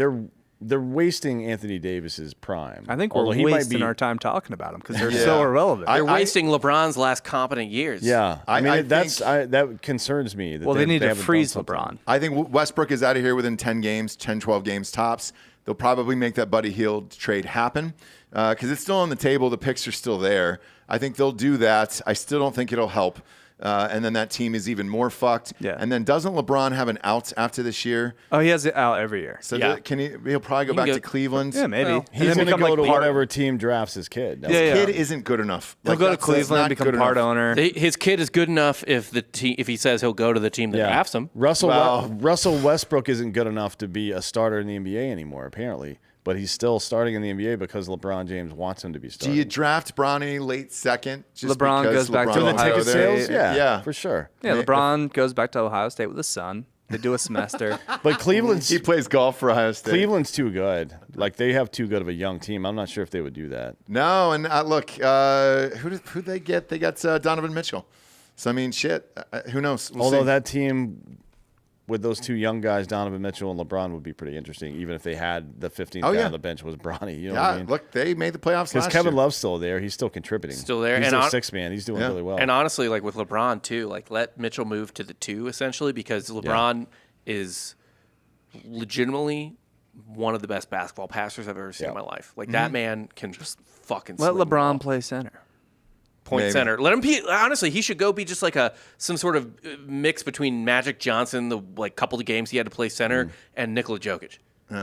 B: They're wasting Anthony Davis's prime.
E: I think we're
B: Although he might
E: wasting
B: be-
E: our time talking about them because they're
A: Yeah.
E: so irrelevant.
D: They're wasting LeBron's last competent years.
B: Yeah, I mean
A: I
B: that concerns me. That
E: well, they need to
B: haven't done
E: freeze
B: something.
E: LeBron.
A: I think Westbrook is out of here within 10 games, 10, 12 games tops. They'll probably make that Buddy Hield trade happen because it's still on the table. The picks are still there. I think they'll do that. I still don't think it'll help. And then that team is even more fucked.
E: Yeah.
A: And then doesn't LeBron have an out after this year?
E: Oh, he has it out every year.
A: So
D: Yeah.
A: he'll probably go
D: He can
A: back
D: go-
A: to Cleveland.
E: Yeah, maybe.
D: Well,
B: He's going to
E: become
B: go
E: like
B: to
E: part-
B: whatever team drafts his kid. That's
E: Yeah, yeah.
A: Kid isn't good enough.
E: He'll go to
A: that's
E: Cleveland,
A: not
E: become
A: good
E: part
A: enough.
E: owner.
D: His kid is good enough if if he says he'll go to the team that drafts him.
B: Russell Westbrook isn't good enough to be a starter in the NBA anymore, apparently. But he's still starting in the NBA because LeBron James wants him to be
A: Do
B: starting.
A: you draft Bronny late second? Just
E: LeBron
A: because
E: goes back to
A: LeBron
B: For the
A: wants
E: Ohio
A: go
B: ticket
A: there?
B: sales? Yeah,
A: Yeah.
B: for sure.
E: Yeah, LeBron goes back to Ohio State with his son. They do a semester.
B: But Cleveland's
A: He plays golf for Ohio State.
B: Cleveland's too good. Like they have too good of a young team. I'm not sure if they would do that.
A: No, and look, who they get? They got Donovan Mitchell. So I mean, shit. Who knows? We'll
B: Although
A: see.
B: that team with those two young guys, Donovan Mitchell and LeBron, would be pretty interesting. Even if they had the 15th
A: Oh,
B: guy
A: yeah.
B: on the bench was Bronny. You know
A: yeah,
B: what I mean?
A: look, they made the playoffs
B: Because
A: last
B: Kevin
A: year.
B: Love's still there. He's still contributing.
D: Still there.
B: He's
D: And
B: their
D: on-
B: sixth man. He's doing
A: Yeah.
B: really well.
D: And honestly, like with LeBron too, like let Mitchell move to the 2 essentially because LeBron is legitimately one of the best basketball passers I've ever seen in my life. Like that man can just fucking
E: Let
D: swing the ball.
E: LeBron play center.
D: Point
A: Maybe.
D: center. Let him be. Honestly, he should go be just like some sort of mix between Magic Johnson, the like couple of games he had to play center, and Nikola Jokic.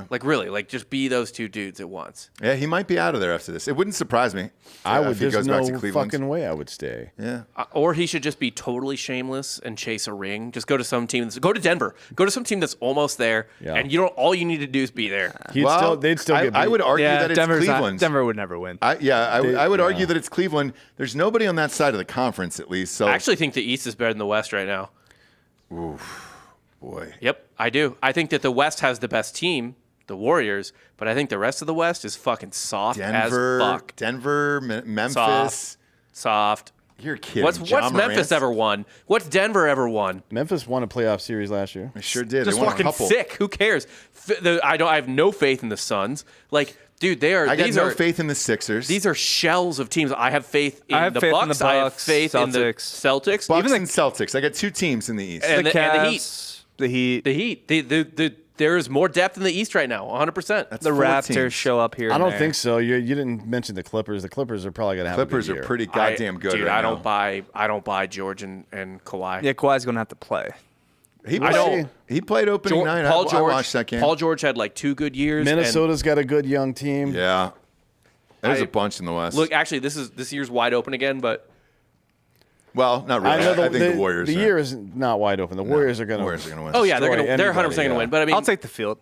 D: Like really, like just be those two dudes at once.
A: Yeah, he might be out of there after this. It wouldn't surprise me.
B: I would.
A: if he
B: There's
A: goes
B: no
A: back to Cleveland.
B: fucking way I would stay.
A: Yeah.
D: Or he should just be totally shameless and chase a ring. Just go to some team. Go to Denver. Go to some team that's almost there,
B: Yeah.
D: and you don't. All you need to do is be there.
B: They'd still get beat.
A: I would argue that it's Cleveland.
E: Denver would never win.
A: I would argue that it's Cleveland. There's nobody on that side of the conference, at least. So
D: I actually think the East is better than the West right now.
A: boy,
D: Yep, I do. I think that the West has the best team, the Warriors, but I think the rest of the West is fucking soft
A: Denver,
D: as fuck.
A: Memphis.
D: Soft.
A: You're kidding.
D: What's Memphis ever won? What's Denver ever won?
B: Memphis won a playoff series last year.
A: They sure did.
D: Just
A: they won
D: fucking
A: a couple.
D: sick. Who cares? I have no faith in the Suns. Like, dude,
A: I got no faith in the Sixers.
D: These are shells of teams. I have faith in
E: I have
D: the
E: faith
D: Bucks.
E: in the
D: I have
E: Bucks,
D: faith in the
E: Celtics.
D: Celtics.
A: Bucks and Celtics. I got two teams in the East.
D: And
E: the
D: the Heat.
E: Cavs, the Heat.
D: The Heat. There's more depth in the East right now. 100%.
A: That's
E: The
A: 4
E: Raptors
A: teams.
E: show up here.
B: I
E: and
B: don't
E: there.
B: think so. You didn't mention the Clippers. The Clippers are probably going to have
A: Clippers
B: a good year.
A: are pretty goddamn good.
D: Dude,
A: right
D: I
A: now.
D: don't buy George and Kawhi.
E: Yeah, Kawhi's going to have to play.
A: He
D: I
A: played,
D: don't-
A: he played opening night.
D: Paul
A: I
D: George.
A: watched that game.
D: Paul George had like 2 good years. and-
B: Minnesota's got a good young team.
A: Yeah. There's
D: I-
A: a bunch in the West.
D: Look, actually, this year's wide open again, but
A: well, not really. I think the Warriors.
B: The year is not wide open. The Warriors are going
A: Warriors are going to win.
D: oh yeah, they're
B: Destroy
D: 100%
B: anybody,
D: going to
B: yeah.
D: win. But I mean,
E: I'll take the field.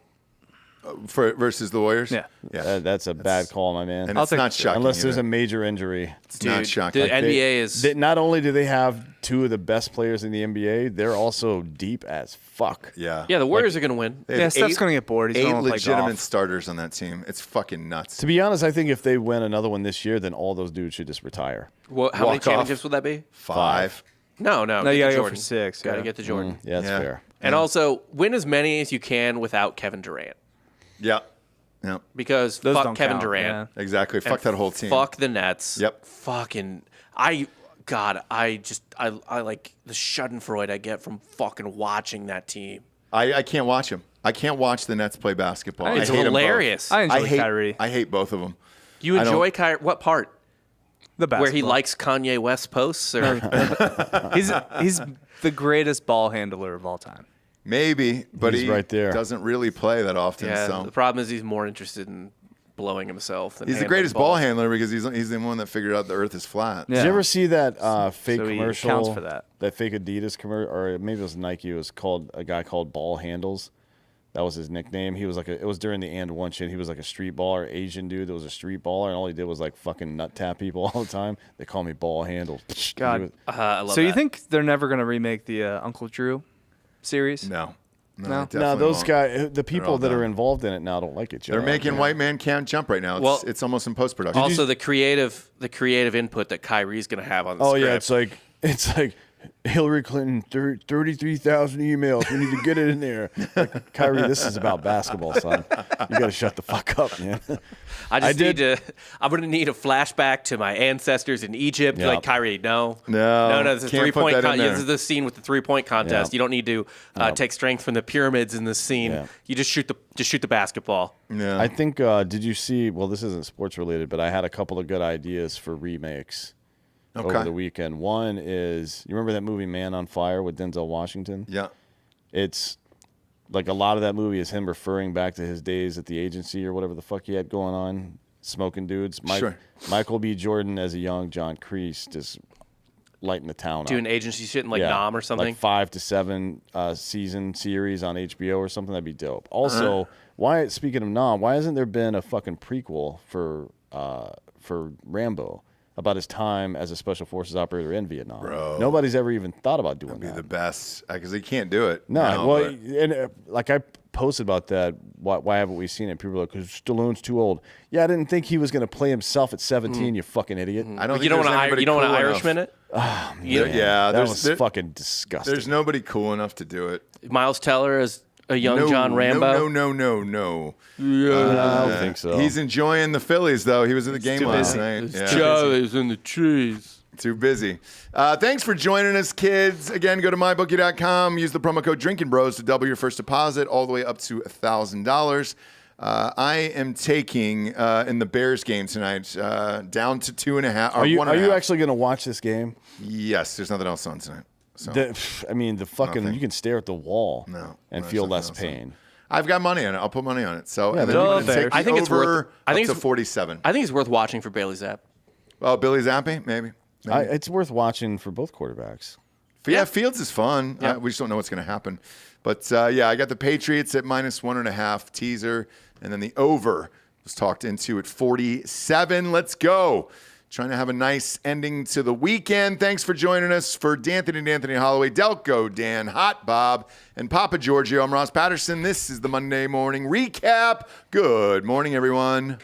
A: Versus the Warriors.
E: Yeah.
A: Yeah.
B: That's a bad call, my man.
A: And
E: I'll
A: it's
E: take
A: not
E: the-
A: shocking.
B: Unless there's a
A: either.
B: major injury.
A: It's not
D: dude,
A: shocking.
D: the NBA is.
B: Not only do they have 2 of the best players in the NBA, they're also deep as fuck.
A: Yeah.
D: Yeah, the Warriors are going to win.
A: They have
E: Yeah, Steph's going to get bored. He's
A: 8
E: going to play
A: legitimate
E: golf.
A: starters on that team. It's fucking nuts.
B: To be honest, I think if they win another one this year, then all those dudes should just retire.
D: Well, how many
A: Walk off.
D: championships would that be?
A: 5.
D: No.
E: No,
D: get
E: you got
D: to
E: to go
D: Jordan.
E: for 6.
D: Got to
E: yeah.
D: get to Jordan.
B: Yeah, that's
A: Yeah.
B: fair.
D: And also win as many as you can without Kevin Durant,
A: Yeah. Yeah.
D: because
E: Those
D: fuck
E: don't
D: Kevin
E: count,
D: Durant.
E: yeah.
A: Exactly. Fuck that whole team.
D: Fuck the Nets.
A: Yep.
D: Fucking I like the Schadenfreude I get from fucking watching that team.
A: I can't watch them. I can't watch the Nets play basketball.
D: It's
A: I hate 'em both.
D: hilarious.
E: I enjoy
A: I hate
E: Kyrie.
A: I hate both of them.
D: You
A: I don't-
D: enjoy Kyrie? What part?
E: The basketball.
D: Where he likes Kanye West posts? Or
E: He's the greatest ball handler of all time.
A: Maybe, but
B: He's
A: he
B: right there.
A: doesn't really play that often.
D: yeah,
A: So
D: the problem is he's more interested in blowing himself. Than
A: he's the
D: handling
A: greatest
D: the
A: ball handler because he's the one that figured out the Earth is flat.
E: Yeah.
B: Did you ever see that fake
E: So he
B: commercial?
E: accounts for that.
B: That fake Adidas commercial, or maybe it was Nike. It was called a guy called Ball Handles. That was his nickname. He was like it was during the And One shit. He was like a street baller, Asian dude that was a street baller, and all he did was like fucking nut tap people all the time. They call me Ball Handles.
E: God.
D: I love
E: So you
D: that.
E: think they're never going to remake the Uncle Drew series?
A: No.
E: No.
A: they
B: No,
A: definitely
B: those
A: won't.
B: guys, the people
A: all
B: that are
A: done.
B: involved in it now don't like it. Joe.
A: They're making White Man Can't Jump right now.
D: Well-
A: It's almost in post production.
D: Also, the creative input that Kyrie's going to have on the
B: Oh
D: script.
B: yeah, it's like Hillary Clinton, 33,000 emails. We need to get it in there. Like, Kyrie, this is about basketball, son. You got to shut the fuck up, man.
D: I'm going
B: did-
D: to need a flashback to my ancestors in Egypt.
B: Yeah.
D: Like, Kyrie, no.
A: No,
D: This is
A: can't put
D: 3-point
A: that in there.
D: This is the scene with the 3-point contest.
B: Yeah.
D: You don't need to take strength from the pyramids in this scene.
B: Yeah.
D: You just shoot the basketball.
A: yeah.
B: I think, did you see, well, this isn't sports related, but I had a couple of good ideas for remakes over
A: Okay.
B: the weekend. One is, you remember that movie Man on Fire with Denzel Washington?
A: yeah.
B: It's like a lot of that movie is him referring back to his days at the agency or whatever the fuck he had going on, smoking dudes.
A: Sure.
B: Michael B. Jordan as a young John Kreese just lighting the town
D: Doing
B: up.
D: agency shit in like Nom or something.
B: Like 5 to 7 season series on HBO or something. That'd be dope. Also, why? Speaking of Nom, why hasn't there been a fucking prequel for Rambo about his time as a special forces operator in Vietnam?
A: Bro.
B: Nobody's ever even thought about doing
A: Be
B: that.
A: the best because they can't do it.
B: No,
A: now,
B: well,
A: but-
B: and like I posted about that. Why haven't we seen it? People are like, because Stallone's too old. Yeah, I didn't think he was going to play himself at 17. You fucking idiot.
A: I don't.
D: you
A: think
D: don't
A: there's
D: want
A: anybody
D: you don't want
A: cool
D: an
A: enough.
D: Irishman in it?
A: Yeah,
B: that
A: there's
B: was
A: there-
B: fucking disgusting.
A: There's nobody cool enough to do it.
D: Miles Teller as a young
A: No,
D: John Rambo.
A: No.
B: I don't think so.
A: He's enjoying the Phillies though. He was at the game
E: too
A: last
E: busy.
A: night.
D: It's
A: Yeah.
D: Charlie's in the trees.
A: Too busy. Thanks for joining us, kids. Again, go to mybookie.com. Use the promo code Drinkin' Bros to double your first deposit all the way up to $1,000. I am taking in the Bears game tonight down to 2.5.
B: Are you
A: 1.5.
B: actually going to watch this game?
A: Yes. There's nothing else on tonight. So
B: The fucking
A: Nothing.
B: you can stare at the wall
A: No,
B: and
A: there's
B: feel
A: nothing
B: less
A: else on.
B: pain.
A: I've got money on it. I'll put money on it. So
B: Yeah,
A: and then
B: but
A: I'm
E: no,
A: gonna take
D: I think it's
A: over
D: worth- I think
A: up to
D: it's-
A: 47.
D: I think it's worth watching for Bailey Zapp.
A: Oh, Billy Zappi, maybe.
B: It's worth watching for both quarterbacks.
A: Yeah, Fields is fun.
D: Yeah.
A: We just don't know what's going to happen. But yeah, I got the Patriots at -1.5 teaser, and then the over was talked into at 47. Let's go. Trying to have a nice ending to the weekend. Thanks for joining us. For D'Anthony and Anthony Holloway, Delco, Dan, Hot Bob, and Papa Giorgio, I'm Ross Patterson. This is the Monday Morning Recap. Good morning, everyone.